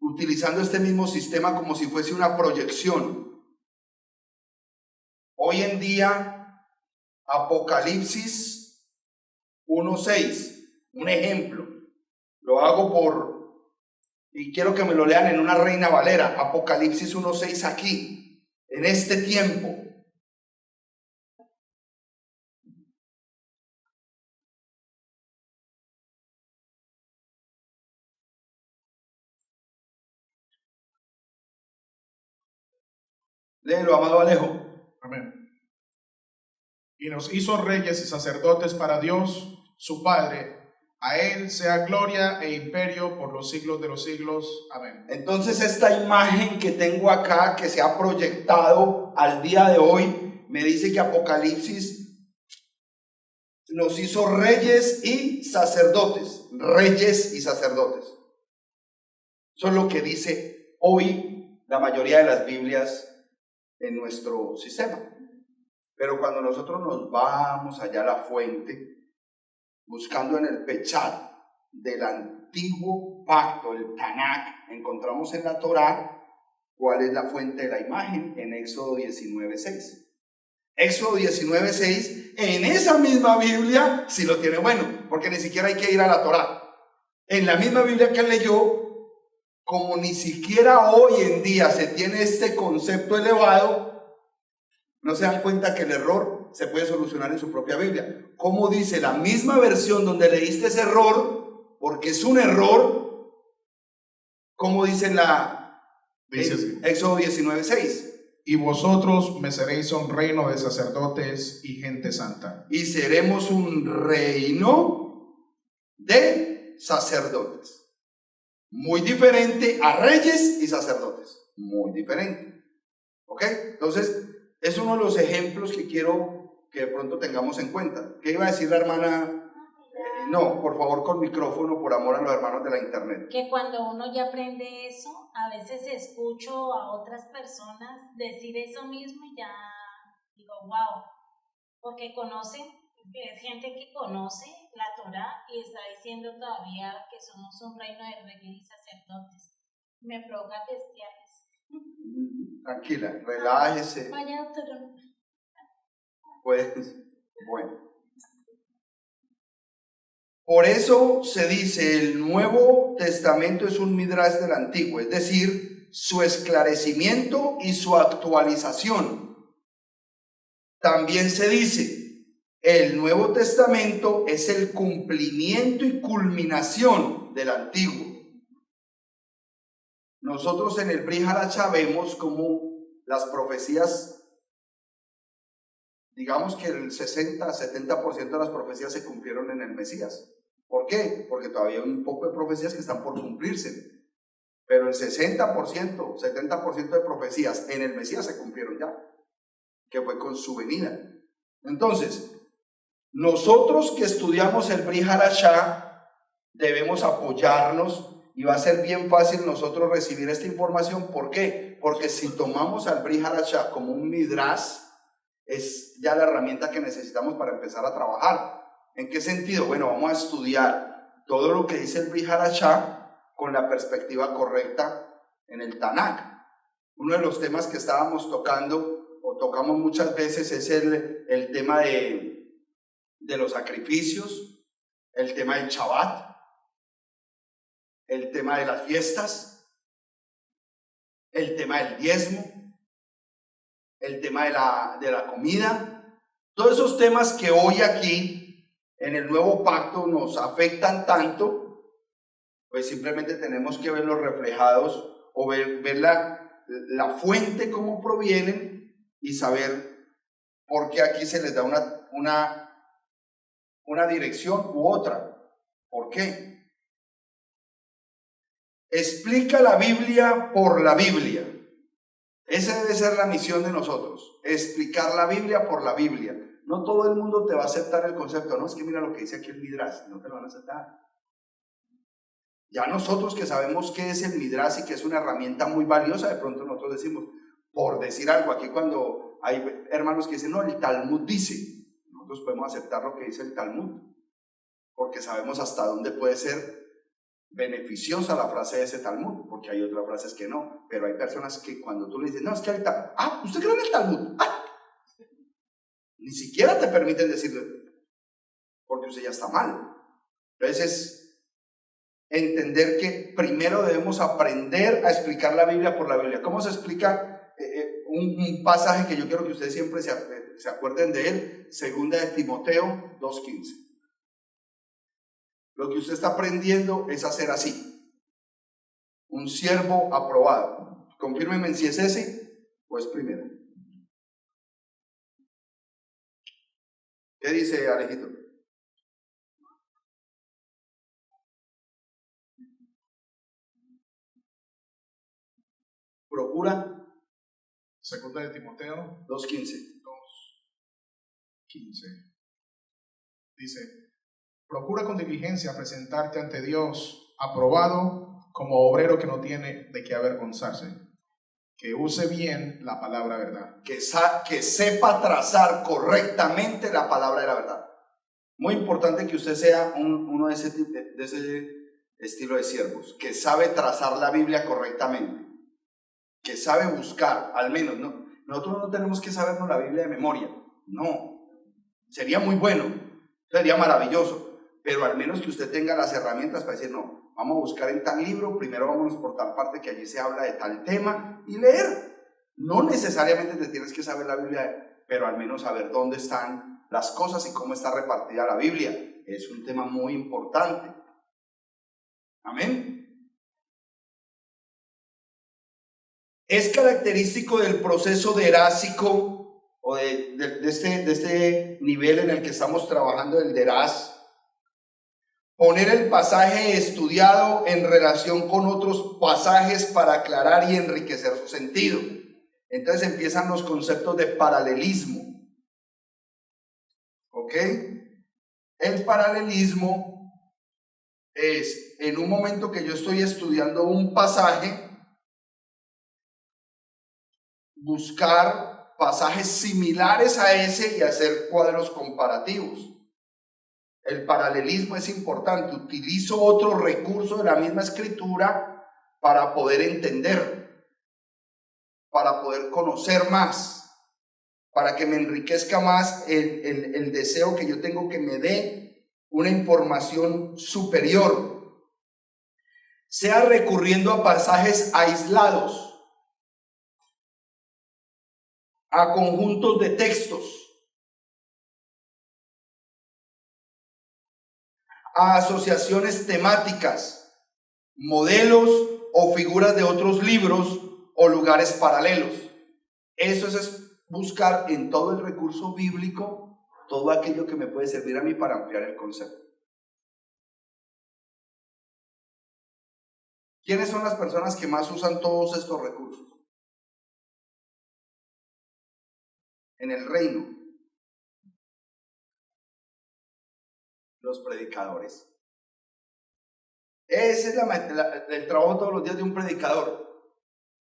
utilizando este mismo sistema como si fuese una proyección. Hoy en día, Apocalipsis 1:6, un ejemplo. Lo hago y quiero que me lo lean en una Reina Valera. Apocalipsis 1:6 aquí, en este tiempo. Léelo, amado Alejo. Amén. Y nos hizo reyes y sacerdotes para Dios, su Padre. A Él sea gloria e imperio por los siglos de los siglos. Amén. Entonces esta imagen que tengo acá, que se ha proyectado al día de hoy, me dice que Apocalipsis nos hizo reyes y sacerdotes. Reyes y sacerdotes. Eso es lo que dice hoy la mayoría de las Biblias en nuestro sistema. Pero cuando nosotros nos vamos allá a la fuente, buscando en el pechat del antiguo pacto, el Tanakh, encontramos en la Torá cuál es la fuente de la imagen en Éxodo 19:6. Éxodo 19:6, en esa misma Biblia, si lo tiene bueno, porque ni siquiera hay que ir a la Torá. En la misma Biblia que él leyó, como ni siquiera hoy en día se tiene este concepto elevado, no se dan cuenta que el error se puede solucionar en su propia Biblia. Como dice la misma versión donde leíste ese error, porque es un error, como dice Dice así: Éxodo 19:6. Y vosotros me seréis un reino de sacerdotes y gente santa. Y seremos un reino de sacerdotes. Muy diferente a reyes y sacerdotes. Muy diferente. ¿Ok? Entonces, es uno de los ejemplos que quiero que de pronto tengamos en cuenta. ¿Qué iba a decir la hermana? No, por favor, con micrófono, por amor a los hermanos de la internet. Que cuando uno ya aprende eso, a veces escucho a otras personas decir eso mismo y ya digo, wow, porque conocen, es gente que conoce la Torá y está diciendo todavía que somos un reino de reyes y sacerdotes. Me provoca testearles. Tranquila, relájese. Vaya, doctora. Pues, bueno. Por eso se dice, el Nuevo Testamento es un midrash del Antiguo, es decir, su esclarecimiento y su actualización. También se dice, el Nuevo Testamento es el cumplimiento y culminación del Antiguo. Nosotros en el Brit Hadashah vemos como las profecías, digamos que el 60-70% de las profecías se cumplieron en el Mesías. ¿Por qué? Porque todavía hay un poco de profecías que están por cumplirse. Pero el 60%, 70% de profecías en el Mesías se cumplieron ya, que fue con su venida. Entonces, nosotros que estudiamos el Brit Hadashah debemos apoyarnos y va a ser bien fácil nosotros recibir esta información. ¿Por qué? Porque si tomamos al Brit Hadashah como un midrash, es ya la herramienta que necesitamos para empezar a trabajar. ¿En qué sentido? Bueno, vamos a estudiar todo lo que dice el Brit Hadashah con la perspectiva correcta en el Tanakh. Uno de los temas que estábamos tocando o tocamos muchas veces es el tema de los sacrificios, el tema del Shabbat, el tema de las fiestas, el tema del diezmo, el tema de la comida. Todos esos temas que hoy aquí en el nuevo pacto nos afectan tanto, pues simplemente tenemos que verlos reflejados o ver la fuente, cómo provienen y saber por qué aquí se les da una dirección u otra. ¿Por qué? Explica la Biblia por la Biblia. Esa debe ser la misión de nosotros, explicar la Biblia por la Biblia. No todo el mundo te va a aceptar el concepto, no, es que mira lo que dice aquí el Midrash, no te lo van a aceptar. Ya nosotros que sabemos qué es el Midrash y que es una herramienta muy valiosa, de pronto nosotros decimos, por decir algo, aquí cuando hay hermanos que dicen, no, el Talmud dice, nosotros podemos aceptar lo que dice el Talmud, porque sabemos hasta dónde puede ser beneficiosa la frase de ese Talmud, porque hay otras frases que no, pero hay personas que cuando tú le dices, no, es que el Talmud, ¿usted cree en el Talmud? Ni siquiera te permiten decirle, porque usted ya está mal. Entonces es entender que primero debemos aprender a explicar la Biblia por la Biblia. ¿Cómo se explica? Un pasaje que yo quiero que ustedes siempre se acuerden de él, 2 de Timoteo 2:15. Lo que usted está aprendiendo es hacer así. Un siervo aprobado. Confírmenme si es ese o es primero. ¿Qué dice Alejito? Procura. 2 de Timoteo 2:15. 2:15. Dice, procura con diligencia presentarte ante Dios aprobado como obrero que no tiene de qué avergonzarse, que use bien la palabra verdad. Que sepa trazar correctamente la palabra de la verdad. Muy importante que usted sea uno de ese estilo de siervos, que sabe trazar la Biblia correctamente, que sabe buscar, al menos, ¿no? Nosotros no tenemos que sabernos la Biblia de memoria, no, sería muy bueno, sería maravilloso, pero al menos que usted tenga las herramientas para decir, no, vamos a buscar en tal libro, primero vámonos por tal parte que allí se habla de tal tema y leer. No necesariamente te tienes que saber la Biblia, pero al menos saber dónde están las cosas y cómo está repartida la Biblia. Es un tema muy importante. Amén. Es característico del proceso derásico o de este nivel en el que estamos trabajando, el derás, poner el pasaje estudiado en relación con otros pasajes para aclarar y enriquecer su sentido. Entonces empiezan los conceptos de paralelismo. ¿Ok? El paralelismo es en un momento que yo estoy estudiando un pasaje, buscar pasajes similares a ese y hacer cuadros comparativos. El paralelismo es importante. Utilizo otro recurso de la misma escritura para poder entender, para poder conocer más, para que me enriquezca más el deseo que yo tengo, que me dé una información superior, sea recurriendo a pasajes aislados, a conjuntos de textos, a asociaciones temáticas, modelos o figuras de otros libros o lugares paralelos. Eso es buscar en todo el recurso bíblico todo aquello que me puede servir a mí para ampliar el concepto. ¿Quiénes son las personas que más usan todos estos recursos en el reino? Los predicadores. Ese es el trabajo todos los días de un predicador.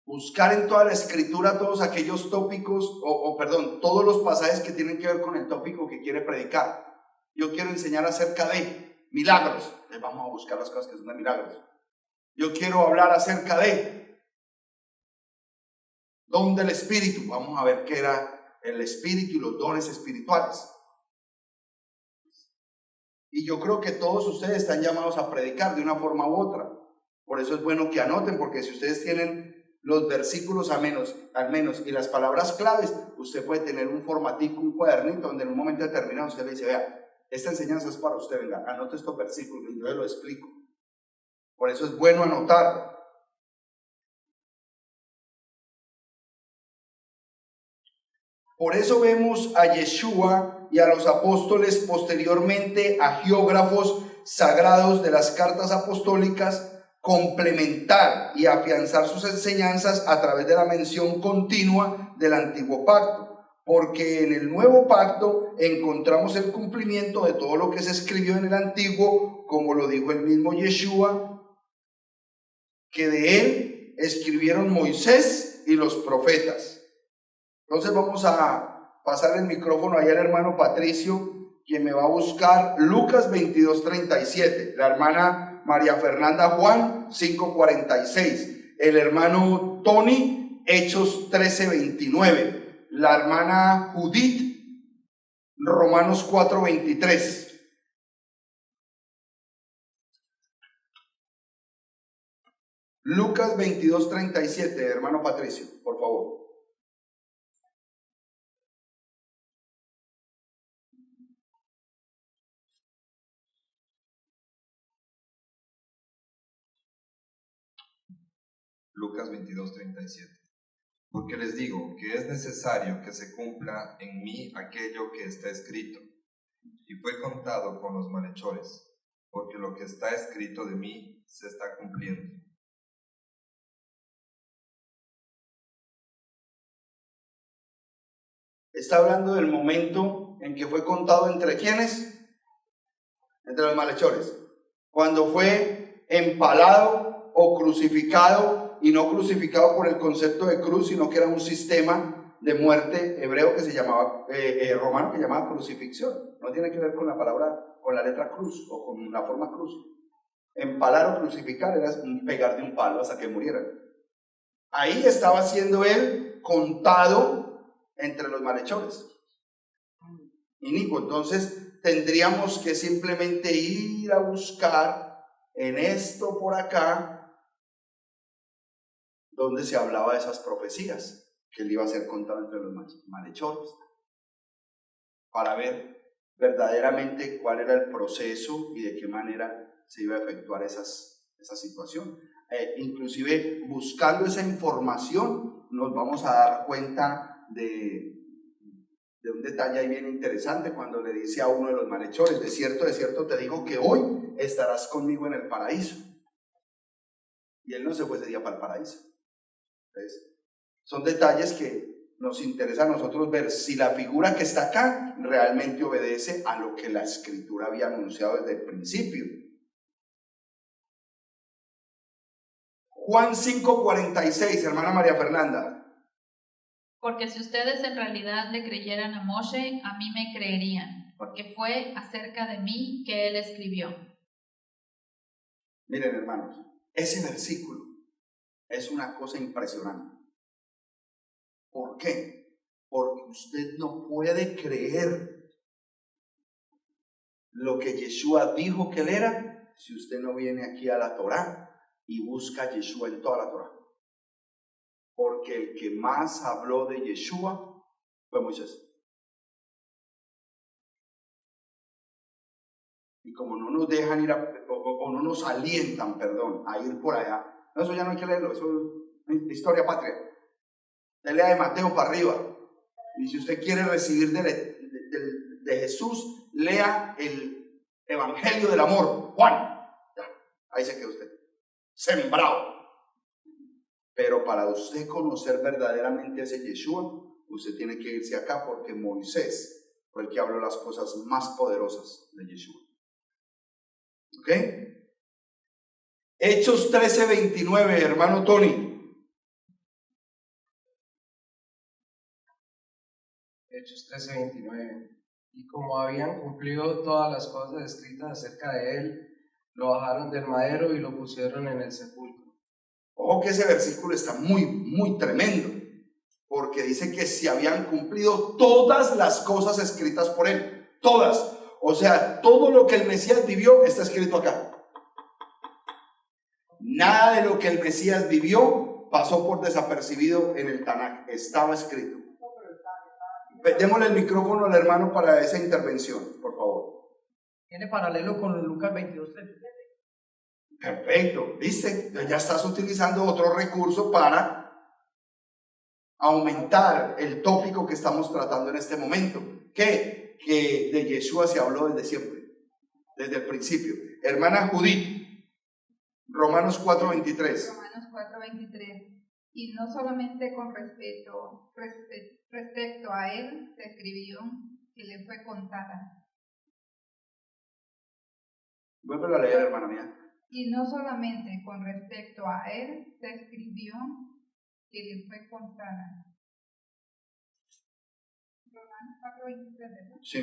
Buscar en toda la escritura todos aquellos tópicos, todos los pasajes que tienen que ver con el tópico que quiere predicar. Yo quiero enseñar acerca de milagros. Vamos a buscar las cosas que son de milagros. Yo quiero hablar acerca de don del Espíritu. Vamos a ver qué era el Espíritu y los dones espirituales. Y yo creo que todos ustedes están llamados a predicar de una forma u otra. Por eso es bueno que anoten, porque si ustedes tienen los versículos al menos y las palabras claves, usted puede tener un formatico, un cuadernito, donde en un momento determinado usted le dice, vea, esta enseñanza es para usted, venga, anote estos versículos y yo le lo explico. Por eso es bueno anotar. Por eso vemos a Yeshua y a los apóstoles, posteriormente a geógrafos sagrados de las cartas apostólicas, complementar y afianzar sus enseñanzas a través de la mención continua del antiguo pacto, porque en el nuevo pacto encontramos el cumplimiento de todo lo que se escribió en el antiguo, como lo dijo el mismo Yeshua, que de él escribieron Moisés y los profetas. Entonces vamos a pasar el micrófono allá al hermano Patricio, quien me va a buscar Lucas 22:37, la hermana María Fernanda Juan 5:46, el hermano Tony Hechos 13:29, la hermana Judith Romanos 4:23. Lucas 22:37, hermano Patricio, por favor. Lucas 22:37. Porque les digo que es necesario que se cumpla en mí aquello que está escrito. Y fue contado con los malhechores, porque lo que está escrito de mí se está cumpliendo. Está hablando del momento en que fue contado entre ¿quiénes? Entre los malhechores. Cuando fue empalado o crucificado, y no crucificado por el concepto de cruz, sino que era un sistema de muerte hebreo que se llamaba, romano, que llamaba crucifixión. No tiene que ver con la palabra, con la letra cruz o con la forma cruz. Empalar o crucificar era pegar de un palo hasta que murieran. Ahí estaba siendo él contado entre los malhechores. Inicuo. Entonces tendríamos que simplemente ir a buscar en esto por acá donde se hablaba de esas profecías, que él iba a ser contado entre los malhechores, para ver verdaderamente cuál era el proceso y de qué manera se iba a efectuar esa situación. Inclusive buscando esa información nos vamos a dar cuenta de un detalle ahí bien interesante cuando le dice a uno de los malhechores, de cierto te digo que hoy estarás conmigo en el paraíso. Y él no se fue ese día para el paraíso. Entonces, Son detalles que nos interesa a nosotros ver si la figura que está acá realmente obedece a lo que la Escritura había anunciado desde el principio. Juan 5:46, hermana María Fernanda. Porque si ustedes en realidad le creyeran a Moshe, a mí me creerían, porque fue acerca de mí que él escribió. Miren, hermanos, ese versículo es una cosa impresionante. ¿Por qué? Porque usted no puede creer lo que Yeshua dijo que él era si usted no viene aquí a la Torá y busca a Yeshua en toda la Torá. Porque el que más habló de Yeshua fue Moisés. Y como no nos dejan ir o no nos alientan, perdón, a ir por allá, no, eso ya no hay que leerlo, eso es historia patria. Usted lea de Mateo para arriba. Y si usted quiere recibir de Jesús, lea el Evangelio del Amor, Juan. Ya, ahí se queda usted, sembrado. Pero para usted conocer verdaderamente a ese Yeshua, usted tiene que irse acá porque Moisés fue el que habló las cosas más poderosas de Yeshua. ¿Ok? Hechos 13:29, hermano Tony. Hechos 13:29. Y como habían cumplido todas las cosas escritas acerca de él, lo bajaron del madero y lo pusieron en el sepulcro. Ojo que ese versículo está muy tremendo, porque dice que si habían cumplido todas las cosas escritas por él, todas, o sea, todo lo que el Mesías vivió está escrito acá. Nada de lo que el Mesías vivió pasó por desapercibido en el Tanaj, estaba escrito. Démosle el micrófono al hermano para esa intervención, por favor. Tiene paralelo con Lucas 22:37. Perfecto, ¿viste? Ya estás utilizando otro recurso para aumentar el tópico que estamos tratando en este momento. Que de Yeshua se habló desde siempre, desde el principio. Hermana Judith, Romanos 4:23. Romanos 4:23. Y no solamente con respecto a él se escribió que le fue contada. Vuélvelo a leer, hermana mía. Y no solamente con respecto a él se escribió que le fue contada. Romanos 4:23, ¿verdad? Sí.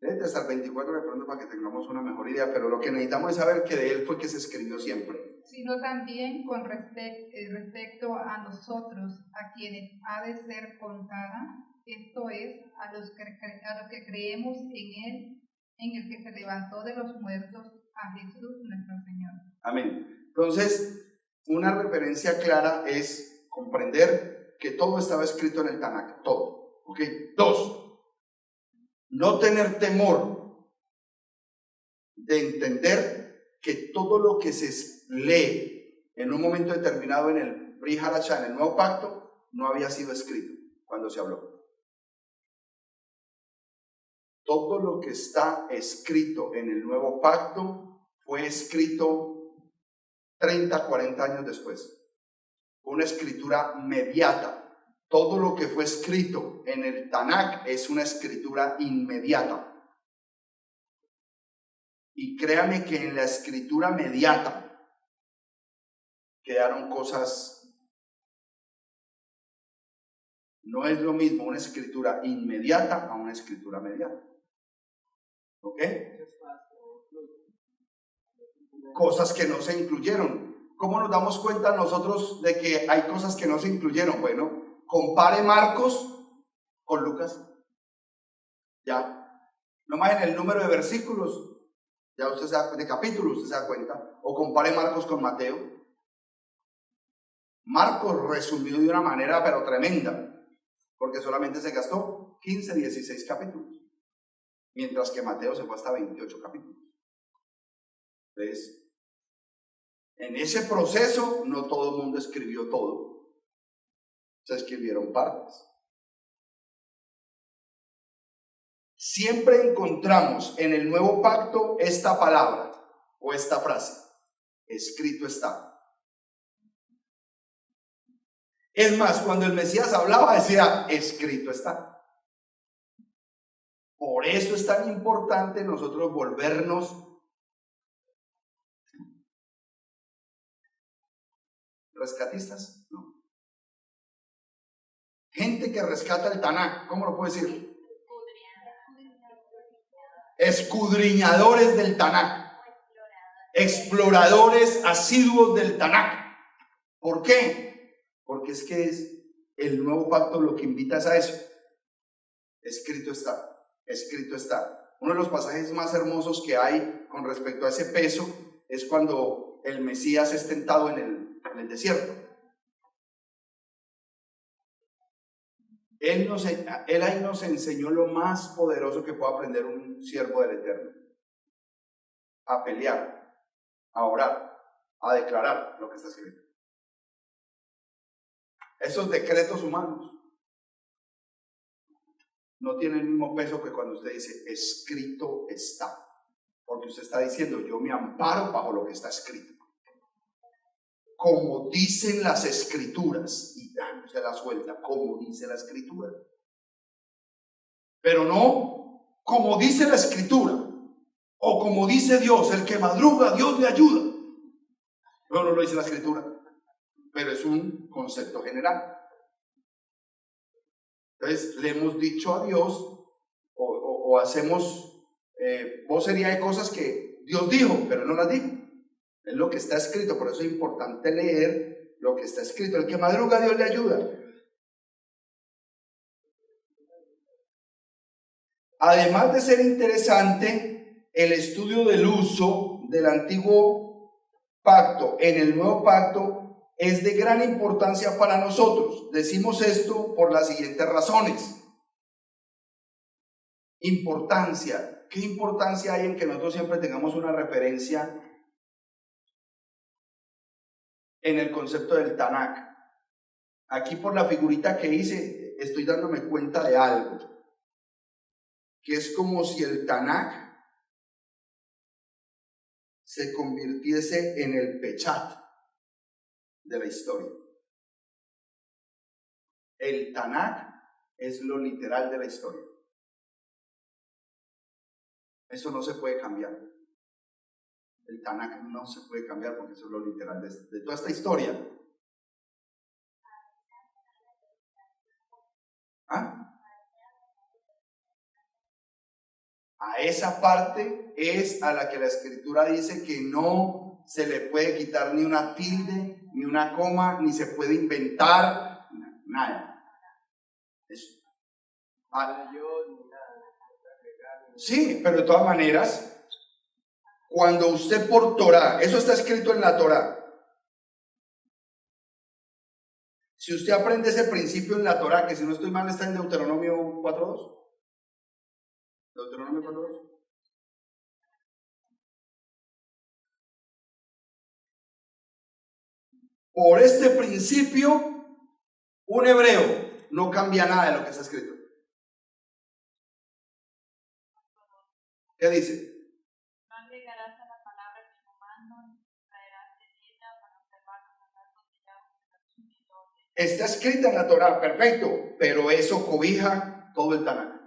Desde hasta el 24 de pronto para que tengamos una mejor idea, pero lo que necesitamos es saber que de él fue que se escribió siempre. Sino también con respecto a nosotros, a quienes ha de ser contada, esto es, a los que creemos en él, en el que se levantó de los muertos, a Jesús nuestro Señor. Amén. Entonces, una referencia clara es comprender que todo estaba escrito en el Tanakh, todo. ¿Ok? 2. No tener temor de entender que todo lo que se lee en un momento determinado en el Brit Hadashah, en el Nuevo Pacto, no había sido escrito cuando se habló. Todo lo que está escrito en el Nuevo Pacto fue escrito 30, 40 años después. Una escritura mediata. Todo lo que fue escrito en el Tanakh es una escritura inmediata. Y créame que en la escritura mediata quedaron cosas. No es lo mismo una escritura inmediata a una escritura mediata. ¿Ok? Cosas que no se incluyeron. ¿Cómo nos damos cuenta nosotros de que hay cosas que no se incluyeron? Bueno, compare Marcos con Lucas. Ya. Nomás en el número de versículos, ya usted se da, de capítulos, usted se da cuenta. O compare Marcos con Mateo. Marcos resumió de una manera pero tremenda, porque solamente se gastó 15, 16 capítulos, mientras que Mateo se fue hasta 28 capítulos. Entonces, en ese proceso no todo el mundo escribió todo, se escribieron partes. Siempre encontramos en el Nuevo Pacto esta palabra o esta frase: escrito está. Es más, cuando el Mesías hablaba decía, escrito está. Por eso es tan importante nosotros volvernos rescatistas, ¿no? Gente que rescata el Tanakh, ¿cómo lo puedo decir? Escudriñadores del Tanakh, exploradores asiduos del Tanakh. ¿Por qué? Porque es que es el nuevo pacto lo que invita es a eso. Escrito está, escrito está. Uno de los pasajes más hermosos que hay con respecto a ese peso es cuando el Mesías es tentado en el desierto. Él ahí nos enseñó lo más poderoso que puede aprender un siervo del Eterno: a pelear, a orar, a declarar lo que está escrito. Esos decretos humanos no tienen el mismo peso que cuando usted dice escrito está, porque usted está diciendo yo me amparo bajo lo que está escrito, como dicen las escrituras, y dándose la suelta, como dice la escritura, pero no como dice la escritura o como dice Dios, el que madruga Dios le ayuda. No lo dice la escritura, pero es un concepto general. Entonces le hemos dicho a Dios o hacemos vocería de cosas que Dios dijo, pero no las dijo. Es lo que está escrito, por eso es importante leer lo que está escrito. El que madruga Dios le ayuda. Además de ser interesante, el estudio del uso del antiguo pacto en el nuevo pacto es de gran importancia para nosotros. Decimos esto por las siguientes razones. Importancia. ¿Qué importancia hay en que nosotros siempre tengamos una referencia en el concepto del Tanakh? Aquí por la figurita que hice estoy dándome cuenta de algo, que es como si el Tanakh se convirtiese en el pechat de la historia. El Tanakh es lo literal de la historia. Eso no se puede cambiar. El Tanakh no se puede cambiar porque eso es lo literal de toda esta historia. ¿Ah? A esa parte es a la que la Escritura dice que no se le puede quitar ni una tilde, ni una coma, ni se puede inventar, nada. Eso. Sí, pero de todas maneras, cuando usted por Torah, eso está escrito en la Torah. Si usted aprende ese principio en la Torah, que si no estoy mal está en Deuteronomio 4.2. Deuteronomio 4.2. Por este principio, un hebreo no cambia nada de lo que está escrito. ¿Qué dice? No agregarás a la palabra que no mando, ni traerás de dieta para observar los mandatos que ya está escrita en la Torah, perfecto, pero eso cobija todo el Tanakh.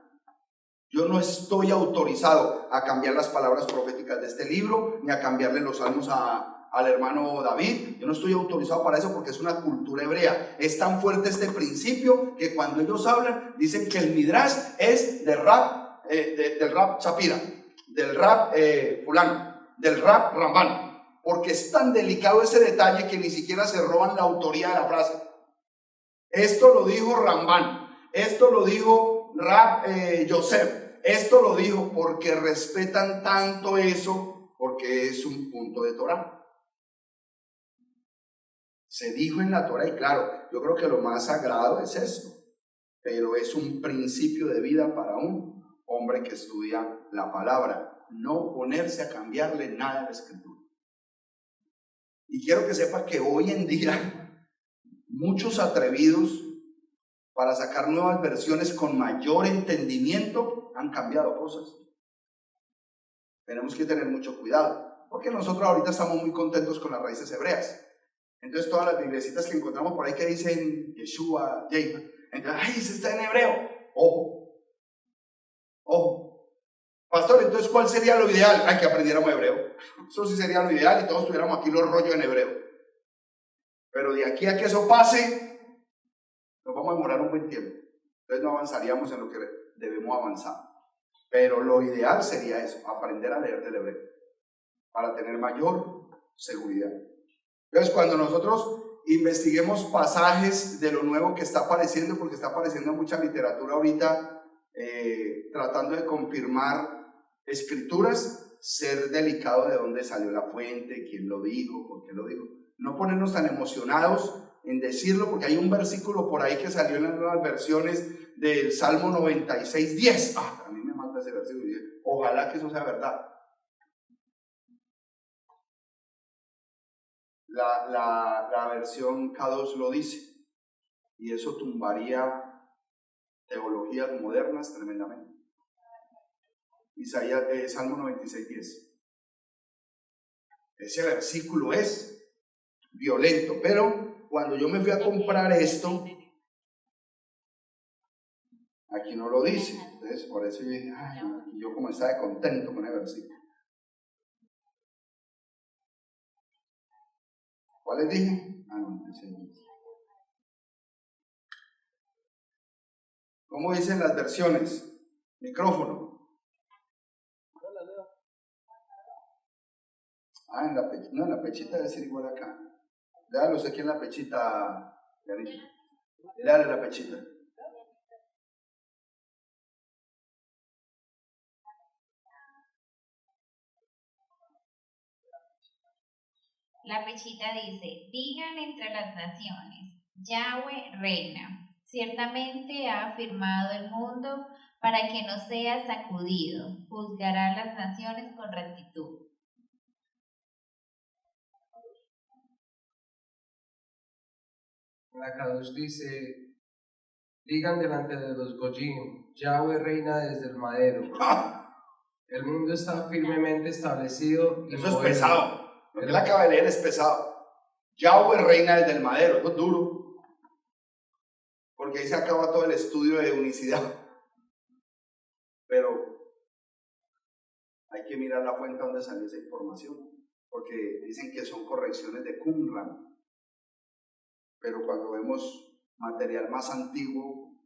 Yo no estoy autorizado a cambiar las palabras proféticas de este libro, ni a cambiarle los salmos al hermano David. Yo no estoy autorizado para eso porque es una cultura hebrea. Es tan fuerte este principio que cuando ellos hablan, dicen que el Midrash es del rap Shapira, del rap fulano, del rap Ramban, porque es tan delicado ese detalle que ni siquiera se roban la autoría de la frase. Esto lo dijo Ramban, esto lo dijo Rab Yosef, esto lo dijo porque respetan tanto eso, porque es un punto de Torah. Se dijo en la Torah y claro, yo creo que lo más sagrado es esto, pero es un principio de vida para un hombre que estudia la palabra, no ponerse a cambiarle nada a la escritura. Y quiero que sepa que hoy en día muchos atrevidos para sacar nuevas versiones con mayor entendimiento han cambiado cosas. Tenemos que tener mucho cuidado, porque nosotros ahorita estamos muy contentos con las raíces hebreas. Entonces todas las bibliecitas que encontramos por ahí que dicen Yeshua, Jacob, entonces, ¡ay, se está en hebreo! Ojo, ojo. Pastor, entonces, ¿cuál sería lo ideal? Ay, que aprendiéramos hebreo. Eso sí sería lo ideal y todos tuviéramos aquí los rollos en hebreo. Pero de aquí a que eso pase, nos vamos a demorar un buen tiempo. Entonces no avanzaríamos en lo que debemos avanzar. Pero lo ideal sería eso, aprender a leer del hebreo, para tener mayor seguridad. Entonces, cuando nosotros investiguemos pasajes de lo nuevo que está apareciendo, porque está apareciendo mucha literatura ahorita, tratando de confirmar escrituras, ser delicado de dónde salió la fuente, quién lo dijo, por qué lo dijo. No ponernos tan emocionados en decirlo, porque hay un versículo por ahí que salió en las nuevas versiones del Salmo 96:10. A mí me mata ese versículo. Ojalá que eso sea verdad. La versión K2 lo dice, y eso tumbaría teologías modernas tremendamente. Salmo 96:10. Ese versículo es violento, pero cuando yo me fui a comprar esto, aquí no lo dice. Entonces por eso yo dije, ay, yo como estaba contento con el versículo. ¿Cuál les dije? 96. ¿Cómo dicen las versiones? Micrófono. En la pechita. No, en la pechita debe ser igual acá. Léalo aquí en la pechita. Léale la pechita. La pechita dice: digan entre las naciones, Yahweh reina. Ciertamente ha afirmado el mundo para que no sea sacudido. Juzgará a las naciones con rectitud. La Kadosh dice: digan delante de los Goyim, Yahweh reina desde el madero. El mundo está firmemente establecido. Eso es pesado. Lo que él acaba de leer es pesado. Yahweh reina desde el madero. Eso es duro. Porque ahí se acaba todo el estudio de unicidad. Pero hay que mirar la fuente donde salió esa información. Porque dicen que son correcciones de Qumran. Pero cuando vemos material más antiguo,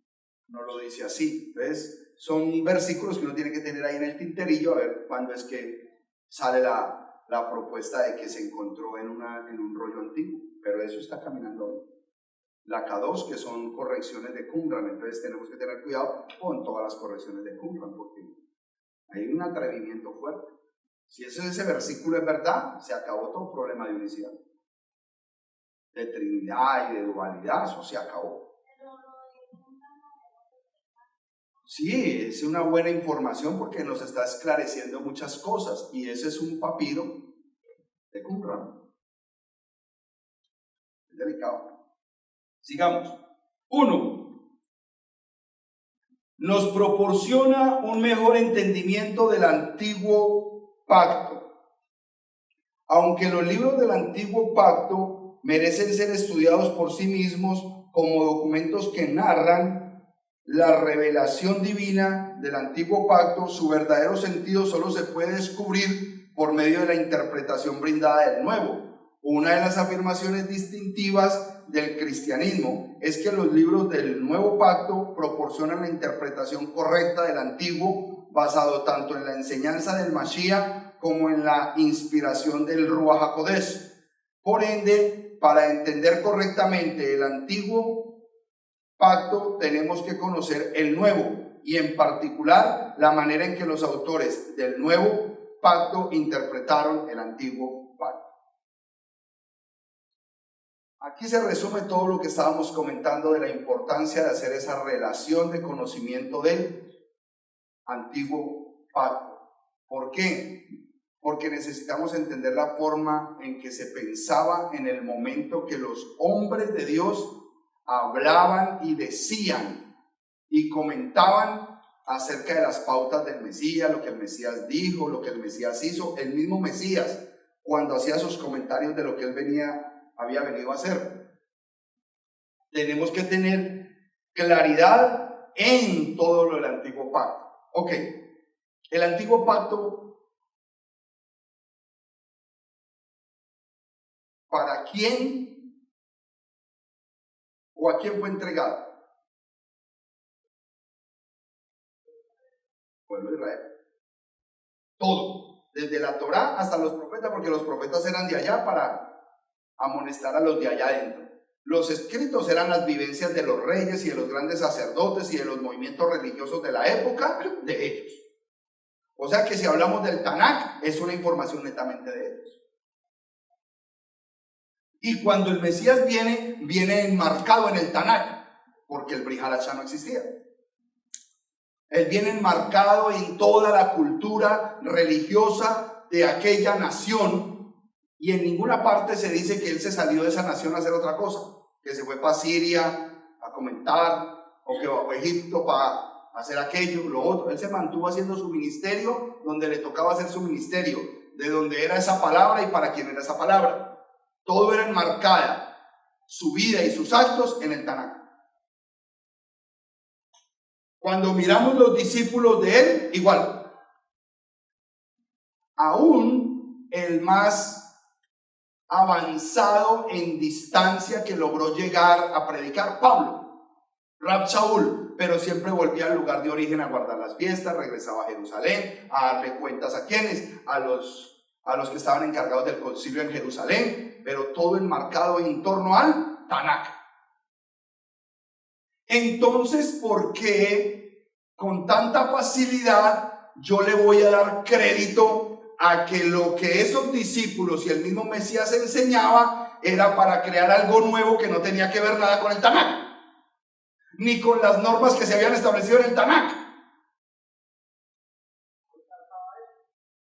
no lo dice así. ¿Ves? Son versículos que uno tiene que tener ahí en el tinterillo a ver cuándo es que sale la propuesta de que se encontró en un rollo antiguo. Pero eso está caminando hoy. La K2, que son correcciones de Qumran. Entonces tenemos que tener cuidado con todas las correcciones de Qumran, porque hay un atrevimiento fuerte. Si ese versículo es verdad, se acabó todo problema de unicidad, de Trinidad y de dualidad. Eso se acabó. Sí, es una buena información porque nos está esclareciendo muchas cosas, y ese es un papiro de Qumran. Es delicado. Sigamos. 1. Nos proporciona un mejor entendimiento del antiguo pacto. Aunque los libros del antiguo pacto merecen ser estudiados por sí mismos como documentos que narran la revelación divina del antiguo pacto, su verdadero sentido solo se puede descubrir por medio de la interpretación brindada del nuevo. Una de las afirmaciones distintivas del cristianismo es que los libros del nuevo pacto proporcionan la interpretación correcta del antiguo, basado tanto en la enseñanza del Mashiach como en la inspiración del Ruach HaKodesh. Por ende, para entender correctamente el antiguo pacto, tenemos que conocer el nuevo, y en particular la manera en que los autores del nuevo pacto interpretaron el antiguo pacto. Aquí se resume todo lo que estábamos comentando de la importancia de hacer esa relación de conocimiento del antiguo pacto. ¿Por qué? Porque necesitamos entender la forma en que se pensaba en el momento que los hombres de Dios hablaban y decían y comentaban acerca de las pautas del Mesías, lo que el Mesías dijo, lo que el Mesías hizo. El mismo Mesías, cuando hacía sus comentarios de lo que él venía había venido a hacer. Tenemos que tener claridad en todo lo del antiguo pacto. Ok, el antiguo pacto, ¿para quién o a quién fue entregado? Pueblo de Israel. Todo, desde la Torá hasta los profetas, porque los profetas eran de allá para amonestar a los de allá adentro. Los escritos eran las vivencias de los reyes y de los grandes sacerdotes y de los movimientos religiosos de la época de ellos. O sea que si hablamos del Tanakh, es una información netamente de ellos. Y cuando el Mesías viene enmarcado en el Tanakh, porque el Brit Hadashah no existía. Él viene enmarcado en toda la cultura religiosa de aquella nación, y en ninguna parte se dice que él se salió de esa nación a hacer otra cosa, que se fue para Siria a comentar, o que bajó a Egipto para hacer aquello, lo otro. Él se mantuvo haciendo su ministerio donde le tocaba hacer su ministerio, de donde era esa palabra y para quién era esa palabra. Todo era enmarcada, su vida y sus actos en el Tanakh. Cuando miramos los discípulos de él, igual. Aún el más avanzado en distancia que logró llegar a predicar, Pablo, Rab Shaul, pero siempre volvía al lugar de origen a guardar las fiestas, regresaba a Jerusalén, a darle cuentas a quienes, a los que estaban encargados del concilio en Jerusalén, pero todo enmarcado en torno al Tanakh. Entonces, ¿por qué con tanta facilidad yo le voy a dar crédito a que lo que esos discípulos y el mismo Mesías enseñaba era para crear algo nuevo que no tenía que ver nada con el Tanakh, ni con las normas que se habían establecido en el Tanakh?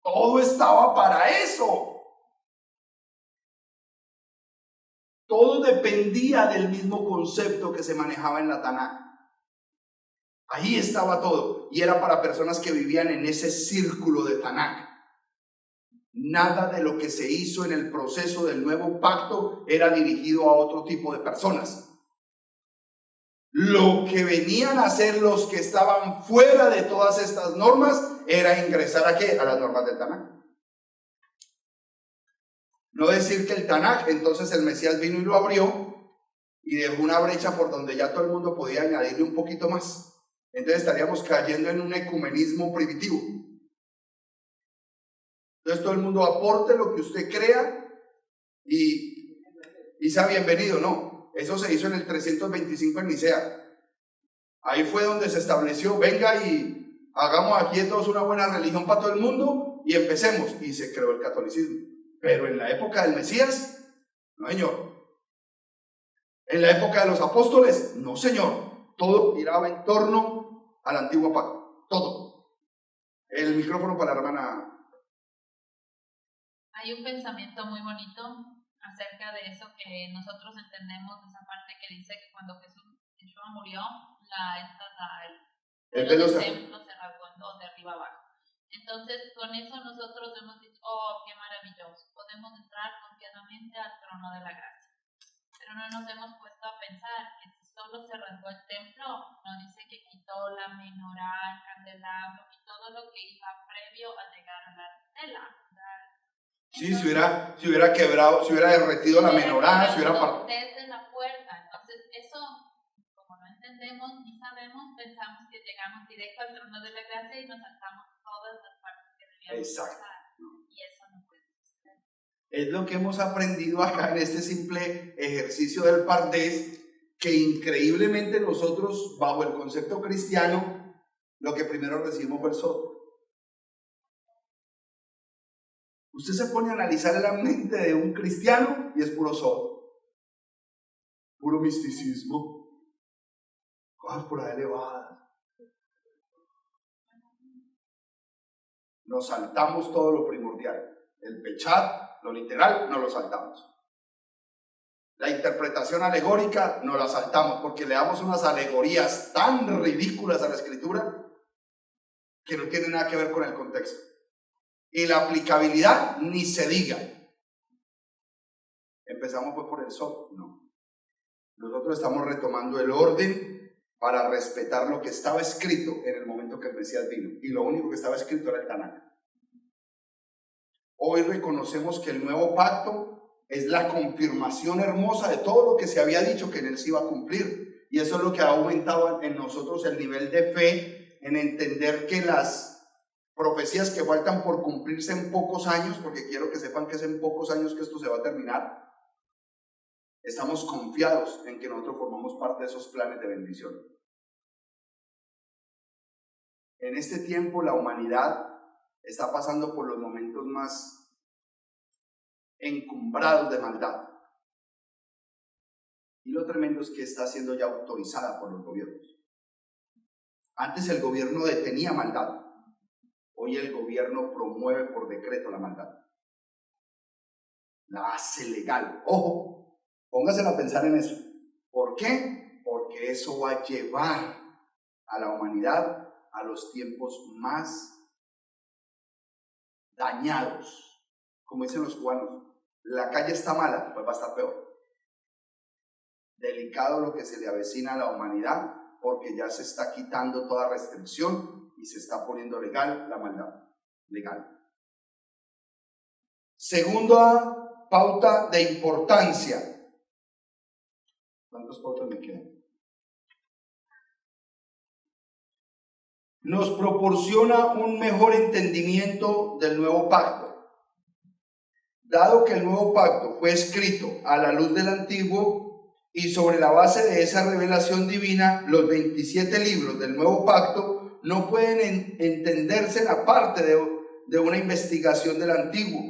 Todo estaba para eso. Todo dependía del mismo concepto que se manejaba en la Tanakh. Ahí estaba todo, y era para personas que vivían en ese círculo de Tanakh. Nada de lo que se hizo en el proceso del nuevo pacto era dirigido a otro tipo de personas. Lo que venían a hacer los que estaban fuera de todas estas normas era ingresar ¿a qué? A las normas del Tanakh. No decir que el Tanakh, entonces el Mesías vino y lo abrió y dejó una brecha por donde ya todo el mundo podía añadirle un poquito más. Entonces estaríamos cayendo en un ecumenismo primitivo. Entonces todo el mundo aporte lo que usted crea y sea bienvenido. No, eso se hizo en el 325 en Nicea. Ahí fue donde se estableció, venga y hagamos aquí todos una buena religión para todo el mundo y empecemos. Y se creó el catolicismo. Pero en la época del Mesías, no señor. En la época de los apóstoles, no señor. Todo giraba en torno al antiguo pacto. Todo. El micrófono para la hermana. Hay un pensamiento muy bonito acerca de eso que nosotros entendemos, esa parte que dice que cuando Yeshua murió, el velo del templo se rasgó en dos, de arriba abajo. Entonces, con eso nosotros hemos dicho, oh, qué maravilloso, podemos entrar confiadamente al trono de la gracia. Pero no nos hemos puesto a pensar que si solo se rasgó el templo, no dice que quitó la menorá, el candelabro y todo lo que iba previo a llegar a la tela. Sí, si hubiera quebrado, si hubiera derretido la menorá, si hubiera partido. Desde la puerta. Entonces, eso, como no entendemos ni sabemos, pensamos que llegamos directo al trono de la gracia y nos saltamos todas las partes que debíamos pasar. Y eso no puede suceder. Es lo que hemos aprendido acá en este simple ejercicio del Pardés, que increíblemente nosotros, bajo el concepto cristiano, lo que primero recibimos fue el Sod. Usted se pone a analizar la mente de un cristiano y es puro Sod, puro misticismo, cosas por ahí elevadas. Nos saltamos todo lo primordial. El pechat, lo literal, no lo saltamos. La interpretación alegórica no la saltamos porque le damos unas alegorías tan ridículas a la escritura que no tienen nada que ver con el contexto. Y la aplicabilidad ni se diga. Empezamos pues por el sol, no. Nosotros estamos retomando el orden para respetar lo que estaba escrito en el momento que el Mesías vino. Y lo único que estaba escrito era el Tanakh. Hoy reconocemos que el nuevo pacto es la confirmación hermosa de todo lo que se había dicho que en él se iba a cumplir. Y eso es lo que ha aumentado en nosotros el nivel de fe, en entender que las profecías que faltan por cumplirse en pocos años, porque quiero que sepan que es en pocos años que esto se va a terminar, estamos confiados en que nosotros formamos parte de esos planes de bendición. En este tiempo la humanidad está pasando por los momentos más encumbrados de maldad. Y lo tremendo es que está siendo ya autorizada por los gobiernos. Antes el gobierno detenía maldad. Hoy el gobierno promueve por decreto la maldad. La hace legal. Ojo, pónganse a pensar en eso. ¿Por qué? Porque eso va a llevar a la humanidad a los tiempos más dañados. Como dicen los cubanos, la calle está mala, pues va a estar peor. Delicado lo que se le avecina a la humanidad, porque ya se está quitando toda restricción y se está poniendo legal la maldad. Legal. Segunda pauta de importancia. ¿Cuántas pautas me quedan? Nos proporciona un mejor entendimiento del nuevo pacto. Dado que el nuevo pacto fue escrito a la luz del antiguo y sobre la base de esa revelación divina, los 27 libros del nuevo pacto no pueden entenderse aparte de una investigación del antiguo.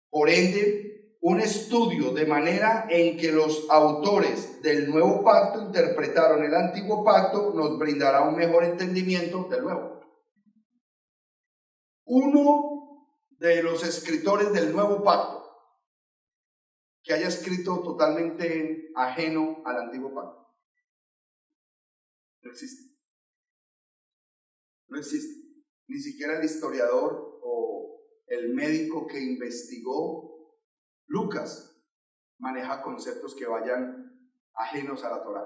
Por ende, un estudio de manera en que los autores del nuevo pacto interpretaron el antiguo pacto nos brindará un mejor entendimiento del nuevo. Uno de los escritores del nuevo pacto que haya escrito totalmente ajeno al antiguo pacto. No existe. No existe. Ni siquiera el historiador o el médico que investigó Lucas maneja conceptos que vayan ajenos a la Torá.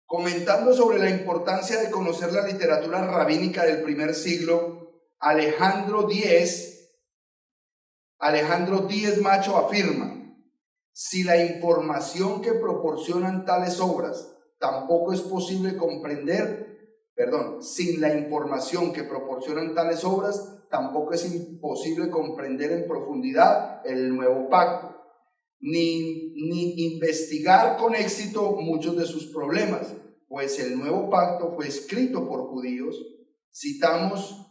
Comentando sobre la importancia de conocer la literatura rabínica del primer siglo, Alejandro Díez Macho afirma: si la información que proporcionan tales obras tampoco es posible comprender, sin la información que proporcionan tales obras tampoco es imposible comprender en profundidad el nuevo pacto, ni investigar con éxito muchos de sus problemas, pues el nuevo pacto fue escrito por judíos. Citamos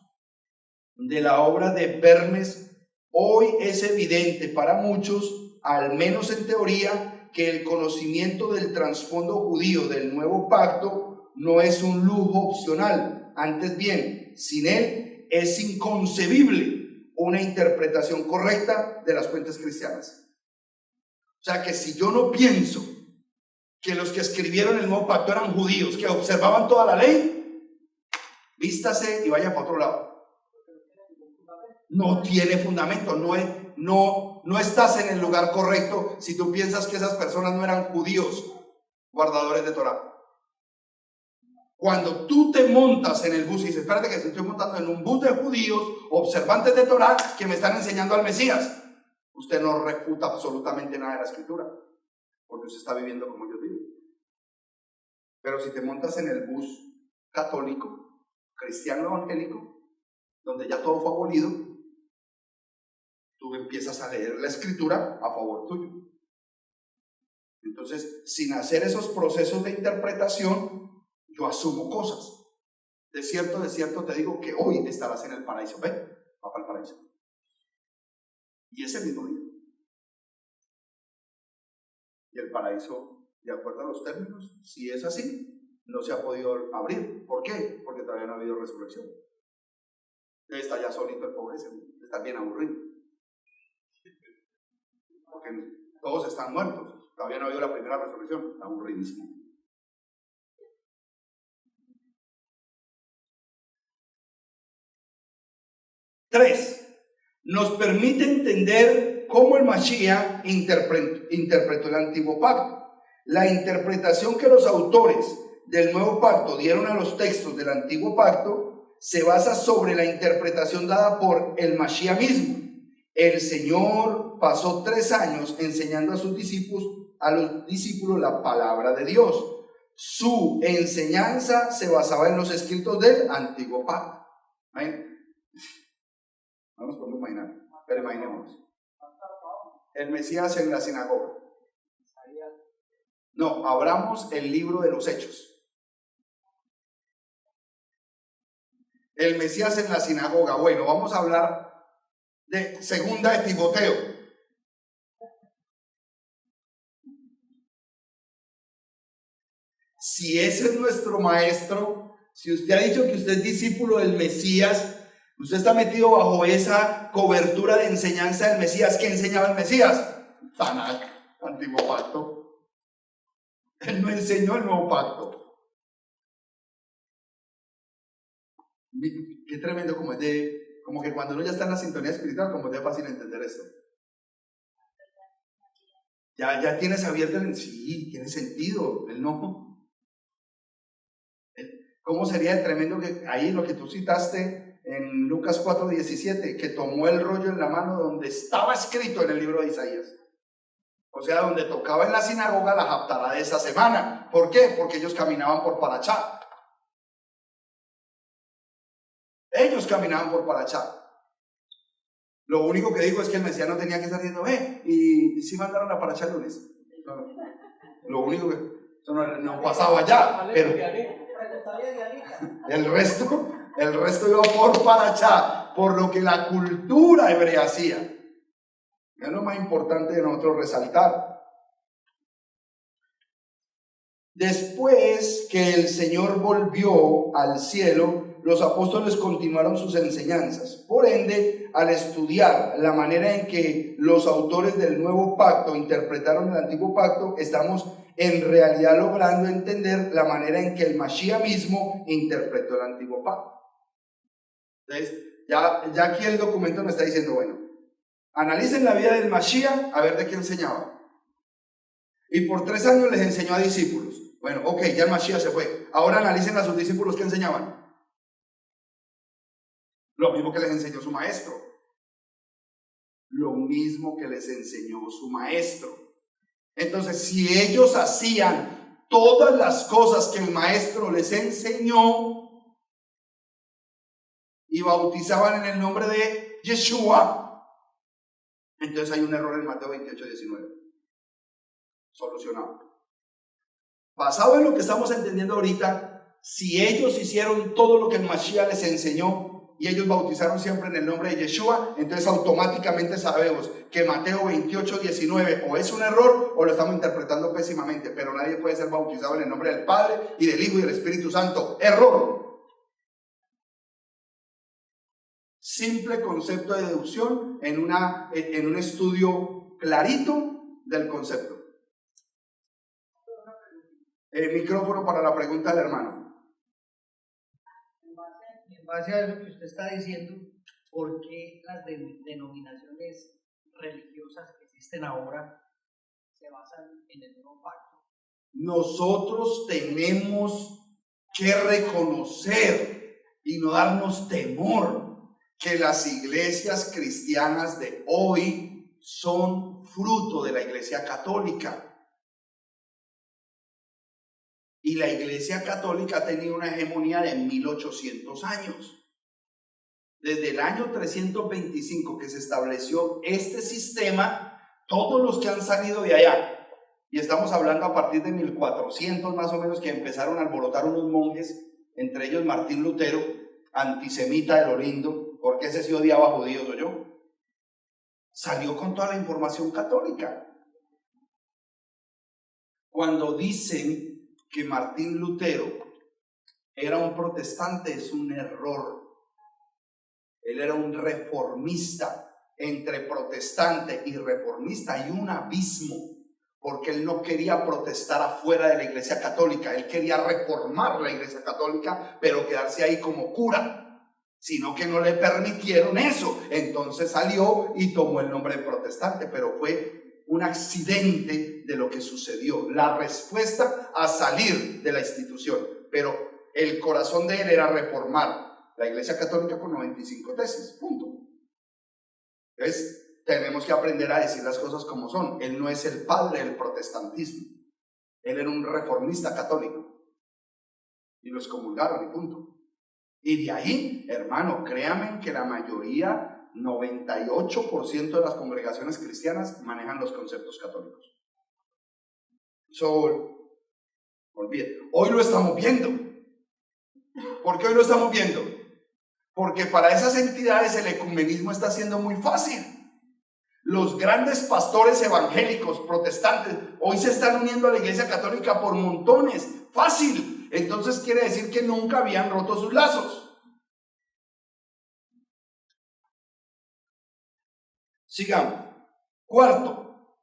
de la obra de Bermes: hoy es evidente para muchos, al menos en teoría, que el conocimiento del trasfondo judío del nuevo pacto no es un lujo opcional, antes bien, sin él es inconcebible una interpretación correcta de las fuentes cristianas. O sea que si yo no pienso que los que escribieron el nuevo pacto eran judíos, que observaban toda la ley, vístase y vaya para otro lado. No tiene fundamento, no estás en el lugar correcto si tú piensas que esas personas no eran judíos guardadores de Torá. Cuando tú te montas en el bus y dices: espérate que estoy montando en un bus de judíos observantes de Torá que me están enseñando al Mesías, usted no refuta absolutamente nada de la escritura, porque usted está viviendo como ellos viven. Pero si te montas en el bus católico, cristiano evangélico, donde ya todo fue abolido, tú empiezas a leer la escritura a favor tuyo. Entonces, sin hacer esos procesos de interpretación, yo asumo cosas. De cierto te digo que hoy estarás en el paraíso. Ve, va para el paraíso. Y ese mismo día. Y el paraíso, de acuerdo a los términos, si es así, no se ha podido abrir. ¿Por qué? Porque todavía no ha habido resurrección. Está ya solito el pobre, está bien aburrido. Porque todos están muertos. Todavía no ha habido la primera resurrección. Está aburridísimo. Tres, nos permite entender cómo el Mashiach interpretó el antiguo pacto. La interpretación que los autores del nuevo pacto dieron a los textos del antiguo pacto se basa sobre la interpretación dada por el Mashiach mismo. El Señor pasó 3 años enseñando a los discípulos la palabra de Dios. Su enseñanza se basaba en los escritos del antiguo pacto. Vamos a imaginar, pero imaginemos. El Mesías en la sinagoga. No, abramos el libro de los Hechos. El Mesías en la sinagoga. Bueno, vamos a hablar de segunda de Timoteo. Si ese es nuestro maestro, si usted ha dicho que usted es discípulo del Mesías, usted está metido bajo esa cobertura de enseñanza del Mesías. ¿Qué enseñaba el Mesías? Tanakh, antiguo pacto. Él no enseñó el nuevo pacto. Qué tremendo, como que cuando uno ya está en la sintonía espiritual, como es de fácil entender esto. Ya tienes abierto el... Sí, tiene sentido. Él no. ¿Cómo sería de tremendo que ahí lo que tú citaste en Lucas 4:17, que tomó el rollo en la mano donde estaba escrito en el libro de Isaías? O sea, donde tocaba en la sinagoga la haftará de esa semana. ¿Por qué? Porque ellos caminaban por Parachá. Ellos caminaban por Parachá. Lo único que digo es que el Mesías no tenía que estar diciendo, y si mandaron a Parachá el lunes. No. Lo único que eso no pasaba ya, pero el resto iba por Parachá, por lo que la cultura hebrea hacía. Es lo más importante de nosotros resaltar. Después que el Señor volvió al cielo, los apóstoles continuaron sus enseñanzas. Por ende, al estudiar la manera en que los autores del nuevo pacto interpretaron el antiguo pacto, estamos en realidad logrando entender la manera en que el Mashiach mismo interpretó el antiguo pacto. Entonces, ya aquí el documento nos está diciendo, bueno, analicen la vida del Mashiach a ver de qué enseñaba. Y por 3 años les enseñó a discípulos. Bueno, ok, ya el Mashiach se fue. Ahora analicen a sus discípulos que enseñaban. Lo mismo que les enseñó su maestro. Lo mismo que les enseñó su maestro. Entonces, si ellos hacían todas las cosas que el maestro les enseñó y bautizaban en el nombre de Yeshua, entonces hay un error en Mateo 28:19. Solucionado. Basado en lo que estamos entendiendo ahorita, si ellos hicieron todo lo que el Mashiach les enseñó y ellos bautizaron siempre en el nombre de Yeshua, entonces automáticamente sabemos que Mateo 28:19 o es un error o lo estamos interpretando pésimamente, pero nadie puede ser bautizado en el nombre del Padre y del Hijo y del Espíritu Santo. Error. Simple concepto de deducción en un estudio clarito del concepto. Micrófono para la pregunta del hermano. En base a eso que usted está diciendo, ¿por qué las denominaciones religiosas que existen ahora se basan en el nuevo pacto? Nosotros tenemos que reconocer y no darnos temor que las iglesias cristianas de hoy son fruto de la iglesia católica. Y la iglesia católica ha tenido una hegemonía de 1800 años. Desde el año 325 que se estableció este sistema, todos los que han salido de allá, y estamos hablando a partir de 1400 más o menos, que empezaron a alborotar unos monjes, entre ellos Martín Lutero, antisemita de lo lindo, porque ese sí odiaba a judíos, o yo, salió con toda la información católica. Cuando dicen que Martín Lutero era un protestante, es un error. Él era un reformista. Entre protestante y reformista hay un abismo, porque él no quería protestar afuera de la iglesia católica, él quería reformar la iglesia católica, pero quedarse ahí como cura. sino que no le permitieron eso. Entonces salió y tomó el nombre de protestante, pero fue un accidente de lo que sucedió, la respuesta a salir de la institución. Pero el corazón de él era reformar la Iglesia Católica con 95 tesis, punto. Entonces tenemos que aprender a decir las cosas como son. Él no es el padre del protestantismo, él era un reformista católico y lo excomulgaron y punto. Y de ahí, hermano, créanme que la mayoría, 98% de las congregaciones cristianas manejan los conceptos católicos. Olvídate. Hoy lo estamos viendo. ¿Por qué hoy lo estamos viendo? Porque para esas entidades el ecumenismo está siendo muy fácil. Los grandes pastores evangélicos, protestantes, hoy se están uniendo a la Iglesia Católica por montones. Fácil. Entonces quiere decir que nunca habían roto sus lazos. Sigamos. Cuarto,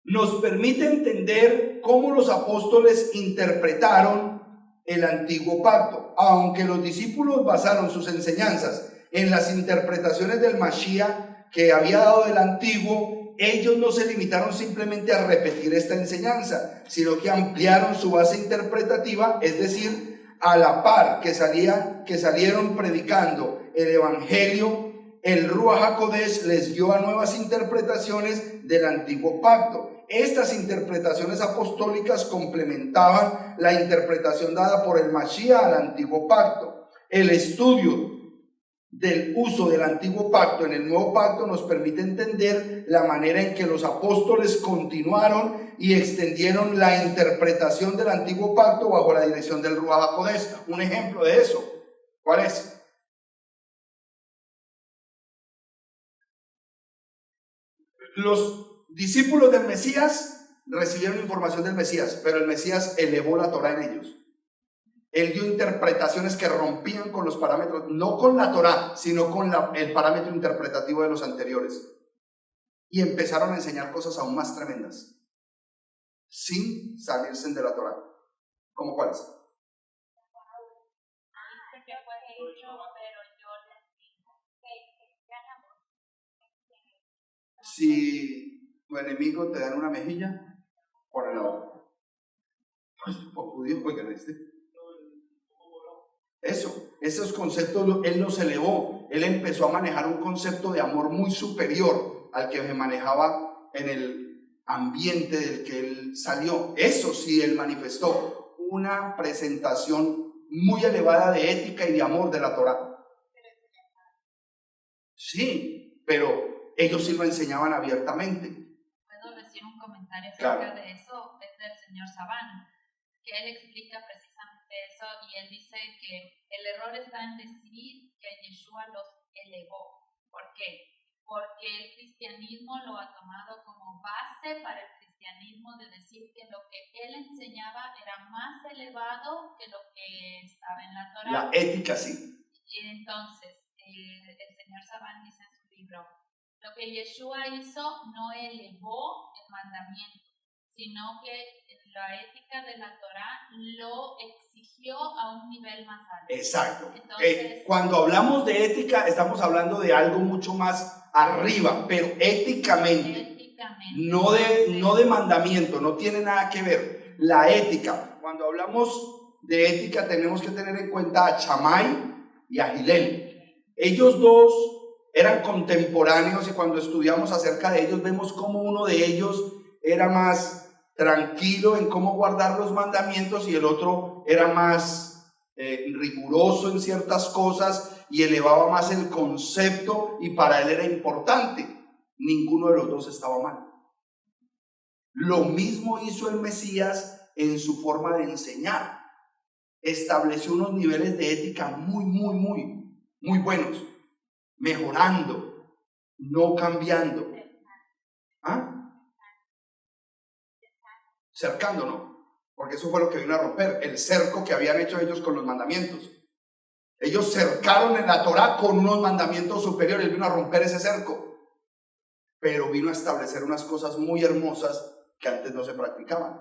nos permite entender cómo los apóstoles interpretaron el antiguo pacto. Aunque los discípulos basaron sus enseñanzas en las interpretaciones del Mashiach que había dado del antiguo, ellos no se limitaron simplemente a repetir esta enseñanza, sino que ampliaron su base interpretativa, es decir, a la par que salieron predicando el evangelio, el Ruach HaKodesh les dio a nuevas interpretaciones del antiguo pacto. Estas interpretaciones apostólicas complementaban la interpretación dada por el Mashiach al antiguo pacto. El estudio del uso del antiguo pacto en el nuevo pacto nos permite entender la manera en que los apóstoles continuaron y extendieron la interpretación del antiguo pacto bajo la dirección del Ruach HaKodesh. Un ejemplo de eso, ¿cuál es? Los discípulos del Mesías recibieron información del Mesías, pero el Mesías elevó la Torá en ellos. Él dio interpretaciones que rompían con los parámetros, no con la Torá, sino con el parámetro interpretativo de los anteriores. Y empezaron a enseñar cosas aún más tremendas, sin salirse de la Torá. ¿Cómo cuáles? Si tu enemigo te da en una mejilla, por el lado. Por judío, oigan esos conceptos él los elevó. Él empezó a manejar un concepto de amor muy superior al que se manejaba en el ambiente del que él salió. Eso sí, él manifestó una presentación muy elevada de ética y de amor de la Torá. Sí, pero ellos sí lo enseñaban abiertamente. ¿Puedo decir un comentario Claro. acerca de eso? Es del señor Sabán, que él explica precisamente eso y él dice que el error está en decir que Yeshua los elevó. ¿Por qué? Porque el cristianismo lo ha tomado como base para el cristianismo de decir que lo que él enseñaba era más elevado que lo que estaba en la Torá. La ética sí. Y entonces, el señor Sabán dice en su libro, lo que Yeshua hizo no elevó el mandamiento, sino que la ética de la Torá lo exigió a un nivel más alto. Exacto. Entonces, Cuando hablamos de ética, estamos hablando de algo mucho más arriba, pero éticamente, no de mandamiento, no tiene nada que ver. La ética, cuando hablamos de ética, tenemos que tener en cuenta a Shammai y a Hillel. Ellos dos eran contemporáneos y cuando estudiamos acerca de ellos, vemos cómo uno de ellos era más tranquilo en cómo guardar los mandamientos y el otro era más riguroso en ciertas cosas y elevaba más el concepto y para él era importante. Ninguno de los dos estaba mal. Lo mismo hizo el Mesías en su forma de enseñar. Estableció unos niveles de ética muy buenos, mejorando, no cambiando. ¿Ah? Cercándonos, porque eso fue lo que vino a romper el cerco que habían hecho ellos con los mandamientos. Ellos cercaron en la Torá con unos mandamientos superiores, vino a romper ese cerco, pero vino a establecer unas cosas muy hermosas que antes no se practicaban.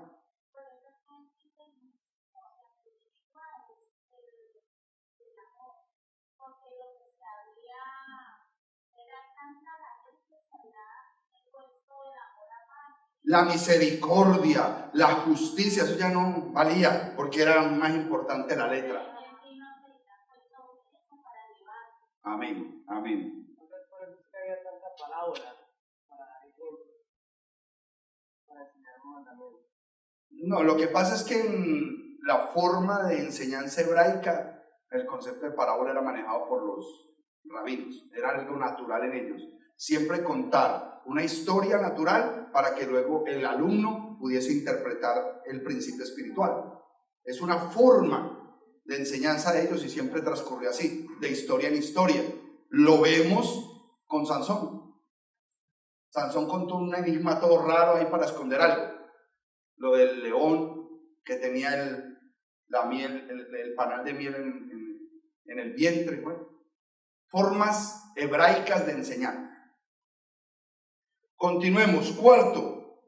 la misericordia, la justicia, eso ya no valía porque era más importante la letra. Amén, amén. Había tanta palabra para enseñar un mandamiento. No, lo que pasa es que en la forma de enseñanza hebraica, el concepto de parábola era manejado por los rabinos, era algo natural en ellos. Siempre contar una historia natural para que luego el alumno pudiese interpretar el principio espiritual. Es una forma de enseñanza de ellos y siempre transcurrió así, de historia en historia. Lo vemos con Sansón. Sansón contó un enigma todo raro ahí para esconder algo. Lo del león que tenía el panal de miel en el vientre. Bueno, formas hebraicas de enseñar. Continuemos. Cuarto.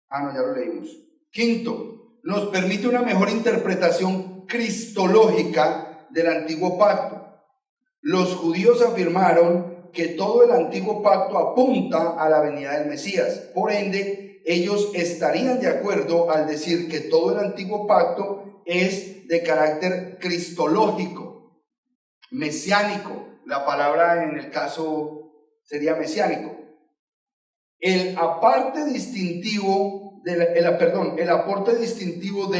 No, ya lo leímos. Quinto, nos permite una mejor interpretación cristológica del antiguo pacto. Los judíos afirmaron que todo el antiguo pacto apunta a la venida del Mesías. Por ende, ellos estarían de acuerdo al decir que todo el antiguo pacto es de carácter cristológico, mesiánico. La palabra en el caso sería mesiánico. El aporte distintivo de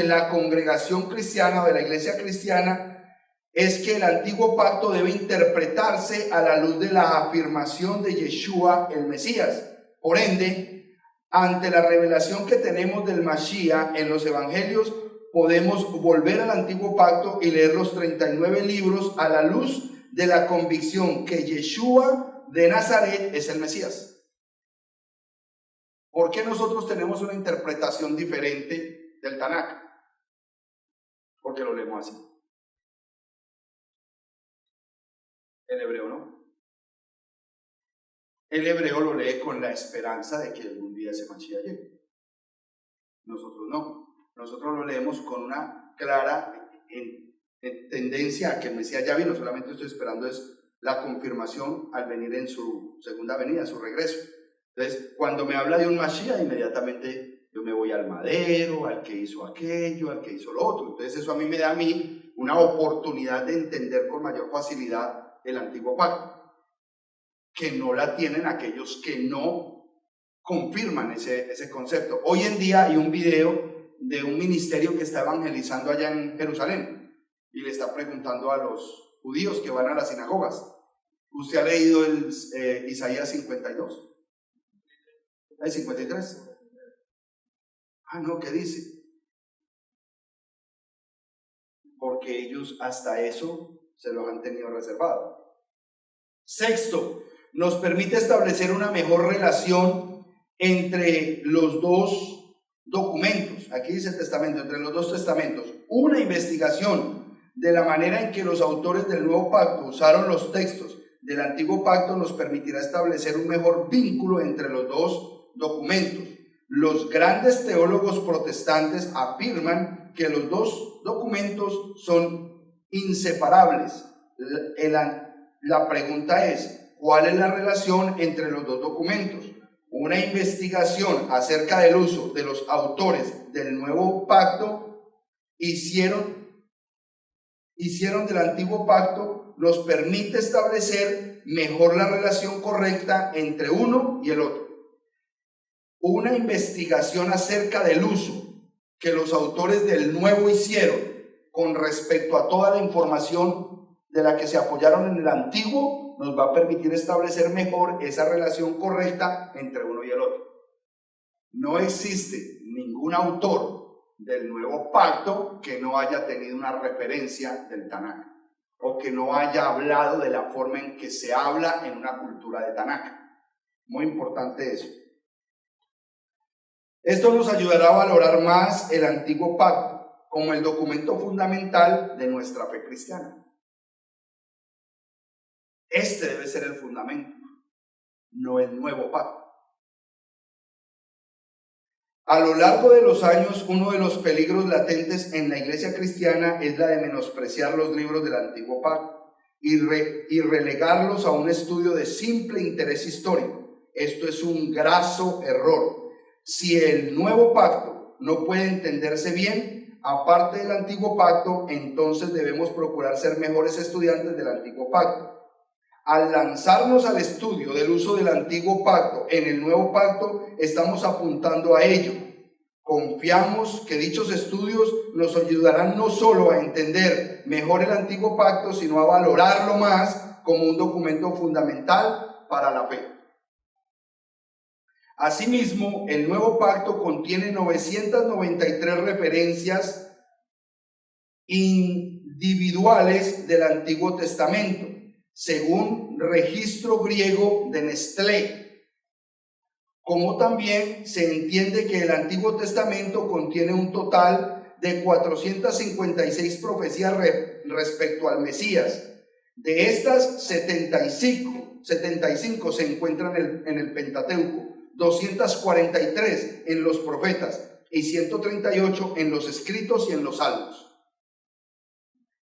la congregación cristiana o de la iglesia cristiana es que el antiguo pacto debe interpretarse a la luz de la afirmación de Yeshua el Mesías. Por ende, ante la revelación que tenemos del Mashiach en los evangelios, podemos volver al antiguo pacto y leer los 39 libros a la luz de la convicción que Yeshua de Nazaret es el Mesías. ¿Por qué nosotros tenemos una interpretación diferente del Tanakh? Porque lo leemos así. El hebreo no. El hebreo lo lee con la esperanza de que algún día ese Mashiach llegue. Nosotros no. Nosotros lo leemos con una clara tendencia a que el Mesías ya vino. Solamente estoy esperando es la confirmación al venir en su segunda venida, su regreso. Entonces, cuando me habla de un Mashiach, inmediatamente yo me voy al madero, al que hizo aquello, al que hizo lo otro. Entonces eso a mí me da una oportunidad de entender con mayor facilidad el antiguo pacto, que no la tienen aquellos que no confirman ese concepto. Hoy en día hay un video de un ministerio que está evangelizando allá en Jerusalén y le está preguntando a los judíos que van a las sinagogas: ¿usted ha leído el Isaías 52? ¿El 53? No, ¿qué dice? Porque ellos hasta eso se los han tenido reservado. Sexto, nos permite establecer una mejor relación entre los dos documentos. Aquí dice el testamento, entre los dos testamentos. Una investigación de la manera en que los autores del nuevo pacto usaron los textos del antiguo pacto nos permitirá establecer un mejor vínculo entre los dos documentos. Los grandes teólogos protestantes afirman que los dos documentos son inseparables. La pregunta es, ¿cuál es la relación entre los dos documentos? Una investigación acerca del uso de los autores del nuevo pacto hicieron del antiguo pacto nos permite establecer mejor la relación correcta entre uno y el otro. Una investigación acerca del uso que los autores del nuevo hicieron con respecto a toda la información de la que se apoyaron en el antiguo nos va a permitir establecer mejor esa relación correcta entre uno y el otro. No existe ningún autor del nuevo pacto que no haya tenido una referencia del Tanakh o que no haya hablado de la forma en que se habla en una cultura de Tanakh. Muy importante eso. Esto nos ayudará a valorar más el antiguo pacto como el documento fundamental de nuestra fe cristiana. Este debe ser el fundamento, no el nuevo pacto. A lo largo de los años, uno de los peligros latentes en la iglesia cristiana es la de menospreciar los libros del antiguo pacto y relegarlos a un estudio de simple interés histórico. Esto es un graso error. Si el nuevo pacto no puede entenderse bien, aparte del antiguo pacto, entonces debemos procurar ser mejores estudiantes del antiguo pacto. Al lanzarnos al estudio del uso del antiguo pacto en el nuevo pacto, estamos apuntando a ello. Confiamos que dichos estudios nos ayudarán no solo a entender mejor el antiguo pacto, sino a valorarlo más como un documento fundamental para la fe. Asimismo, el nuevo pacto contiene 993 referencias individuales del Antiguo Testamento, según registro griego de Nestlé. Como también se entiende que el Antiguo Testamento contiene un total de 456 profecías respecto al Mesías. De estas, 75 se encuentran en el Pentateuco, 243 en los profetas y 138 en los escritos y en los salmos.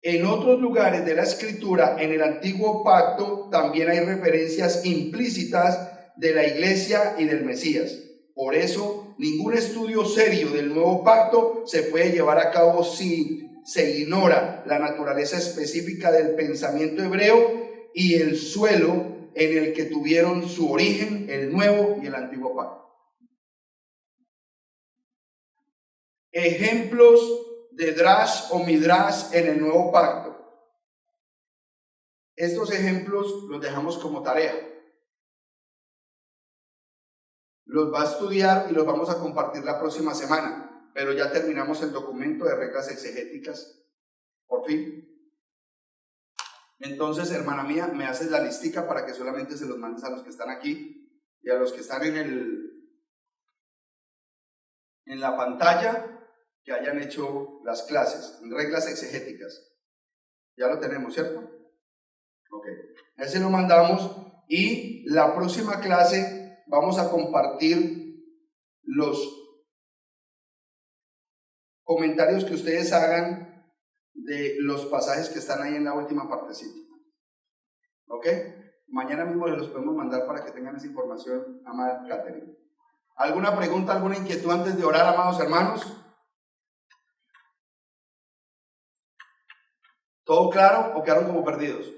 En otros lugares de la escritura, en el antiguo pacto, también hay referencias implícitas de la iglesia y del Mesías. Por eso, ningún estudio serio del nuevo pacto se puede llevar a cabo si se ignora la naturaleza específica del pensamiento hebreo y el suelo en el que tuvieron su origen el nuevo y el antiguo pacto. Ejemplos de drash o midrash en el nuevo pacto. Estos ejemplos los dejamos como tarea. Los va a estudiar y los vamos a compartir la próxima semana, pero ya terminamos el documento de reglas exegéticas, por fin. Entonces, hermana mía, me haces la listica para que solamente se los mandes a los que están aquí y a los que están en la pantalla, que hayan hecho las clases, reglas exegéticas. Ya lo tenemos, ¿cierto? Ok. Ese lo mandamos y la próxima clase vamos a compartir los comentarios que ustedes hagan de los pasajes que están ahí en la última partecita. ¿Ok? Mañana mismo les los podemos mandar para que tengan esa información, amada Catherine. ¿Alguna pregunta, alguna inquietud antes de orar, amados hermanos? ¿Todo claro o quedaron como perdidos?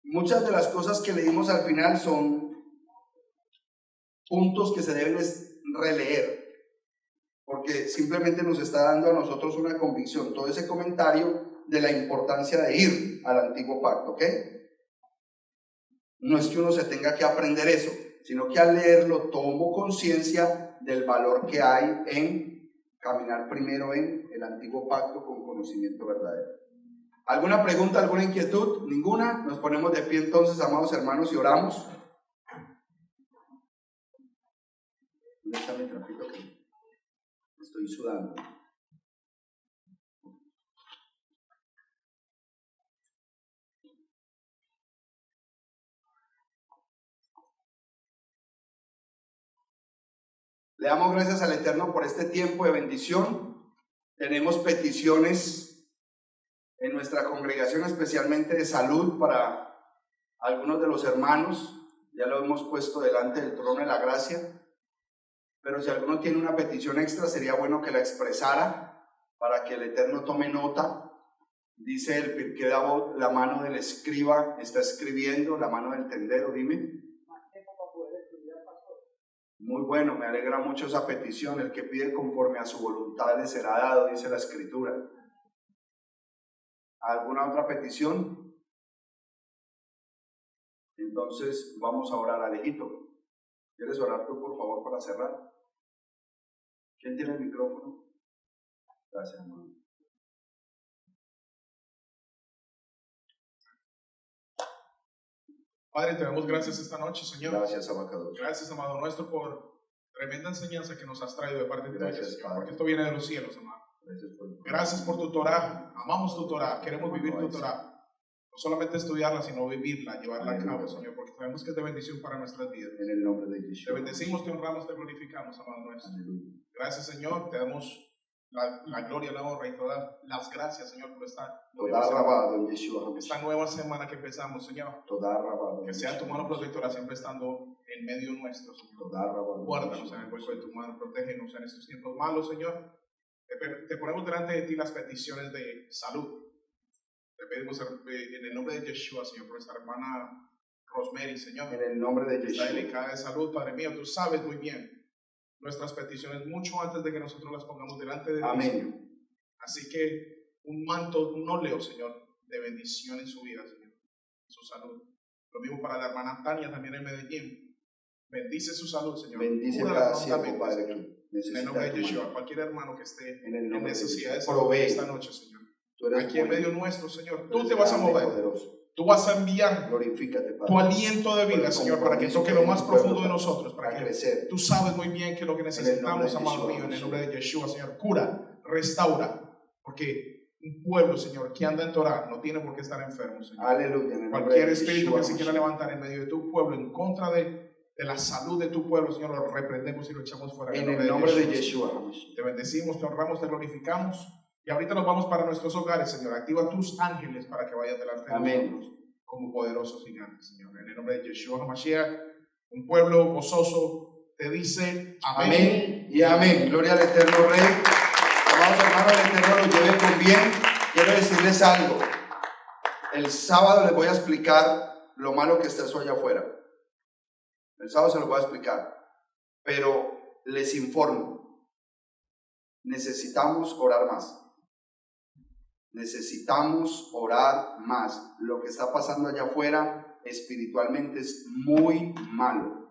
Muchas de las cosas que leímos al final son puntos que se deben releer, porque simplemente nos está dando a nosotros una convicción, todo ese comentario de la importancia de ir al antiguo pacto, ¿ok? No es que uno se tenga que aprender eso, sino que al leerlo tomo conciencia del valor que hay en caminar primero en el antiguo pacto con conocimiento verdadero. ¿Alguna pregunta, alguna inquietud? ¿Ninguna? Nos ponemos de pie entonces, amados hermanos, y oramos. ¿Dónde está mi trapito? Estoy sudando. Le damos gracias al Eterno por este tiempo de bendición. Tenemos peticiones en nuestra congregación, especialmente de salud para algunos de los hermanos. Ya lo hemos puesto delante del trono de la gracia. Pero si alguno tiene una petición extra, sería bueno que la expresara para que el Eterno tome nota. Dice el Pirkei de Avot, la mano del escriba está escribiendo, la mano del tendero, dime. Muy bueno, me alegra mucho esa petición. El que pide conforme a su voluntad le será dado, dice la Escritura. ¿Alguna otra petición? Entonces vamos a orar. Alejito, ¿quieres orar tú, por favor, para cerrar? ¿Quién tiene el micrófono? Gracias, hermano. Padre, te damos gracias esta noche, Señor. Gracias, Abacados. Gracias, amado nuestro, por tremenda enseñanza que nos has traído de parte de Gracias, Dios, Padre. porque esto viene de los cielos, amado. Gracias Por tu Torah. Amamos tu Torah, queremos vivir tu Torah. No solamente estudiarla, sino vivirla, llevarla a cabo, Señor, porque sabemos que es de bendición para nuestras vidas. En el nombre de Te Yeshua. bendecimos, te honramos, te glorificamos, amado nuestro. Aleluya. Gracias, Señor, te damos la gloria, la honra y todas las gracias, Señor, por esta Toda rabado en Yeshua. nueva semana que empezamos, Señor. Toda rabado. Que sea tu mano protectora siempre estando en medio nuestro, Señor. Guárdanos en el hueco de tu mano, protégenos en estos tiempos malos, Señor. Te ponemos delante de ti las peticiones de salud. Te pedimos en el nombre de Yeshua, Señor, por nuestra hermana Rosemary, Señor. En el nombre de Yeshua. Está delicada de salud, Padre mío. Tú sabes muy bien nuestras peticiones mucho antes de que nosotros las pongamos delante de ti. Amén. Así que un manto, un óleo, Señor, de bendición en su vida, Señor, en su salud. Lo mismo para la hermana Tania también en Medellín. Bendice su salud, Señor. Bendice Cúrala cada prontamente, siervo, Padre, Señor. que En el nombre de Yeshua, cualquier hermano que esté en necesidad de Jesús. salud esta noche, Señor. Aquí en medio nuestro, Señor, tú te vas a mover. Poderoso. Tú vas a enviar Glorifícate, Padre, tu aliento de vida, Señor, para que toque lo más profundo de nosotros, para que crecer. tú sabes muy bien que lo que necesitamos, amado mío, en el nombre de Yeshua, Señor, cura, restaura, porque un pueblo, Señor, que anda en Torah no tiene por qué estar enfermo, Señor. Aleluya. Cualquier espíritu que se quiera levantar en medio de tu pueblo en contra de la salud de tu pueblo, Señor, lo reprendemos y lo echamos fuera. En el nombre de Yeshua. Te bendecimos, te honramos, te glorificamos. Y ahorita nos vamos para nuestros hogares, Señor. Activa tus ángeles para que vayan delante de nosotros como poderosos gigantes, Señor. En el nombre de Yeshua HaMashiach, un pueblo gozoso te dice amén. Amén y amén. Gloria al eterno Rey. Amados hermanos, el eterno los lleve con bien. Quiero decirles algo. El sábado les voy a explicar lo malo que está eso allá afuera. El sábado se lo voy a explicar. Pero les informo. Necesitamos orar más. Necesitamos orar más. Lo que está pasando allá afuera espiritualmente es muy malo.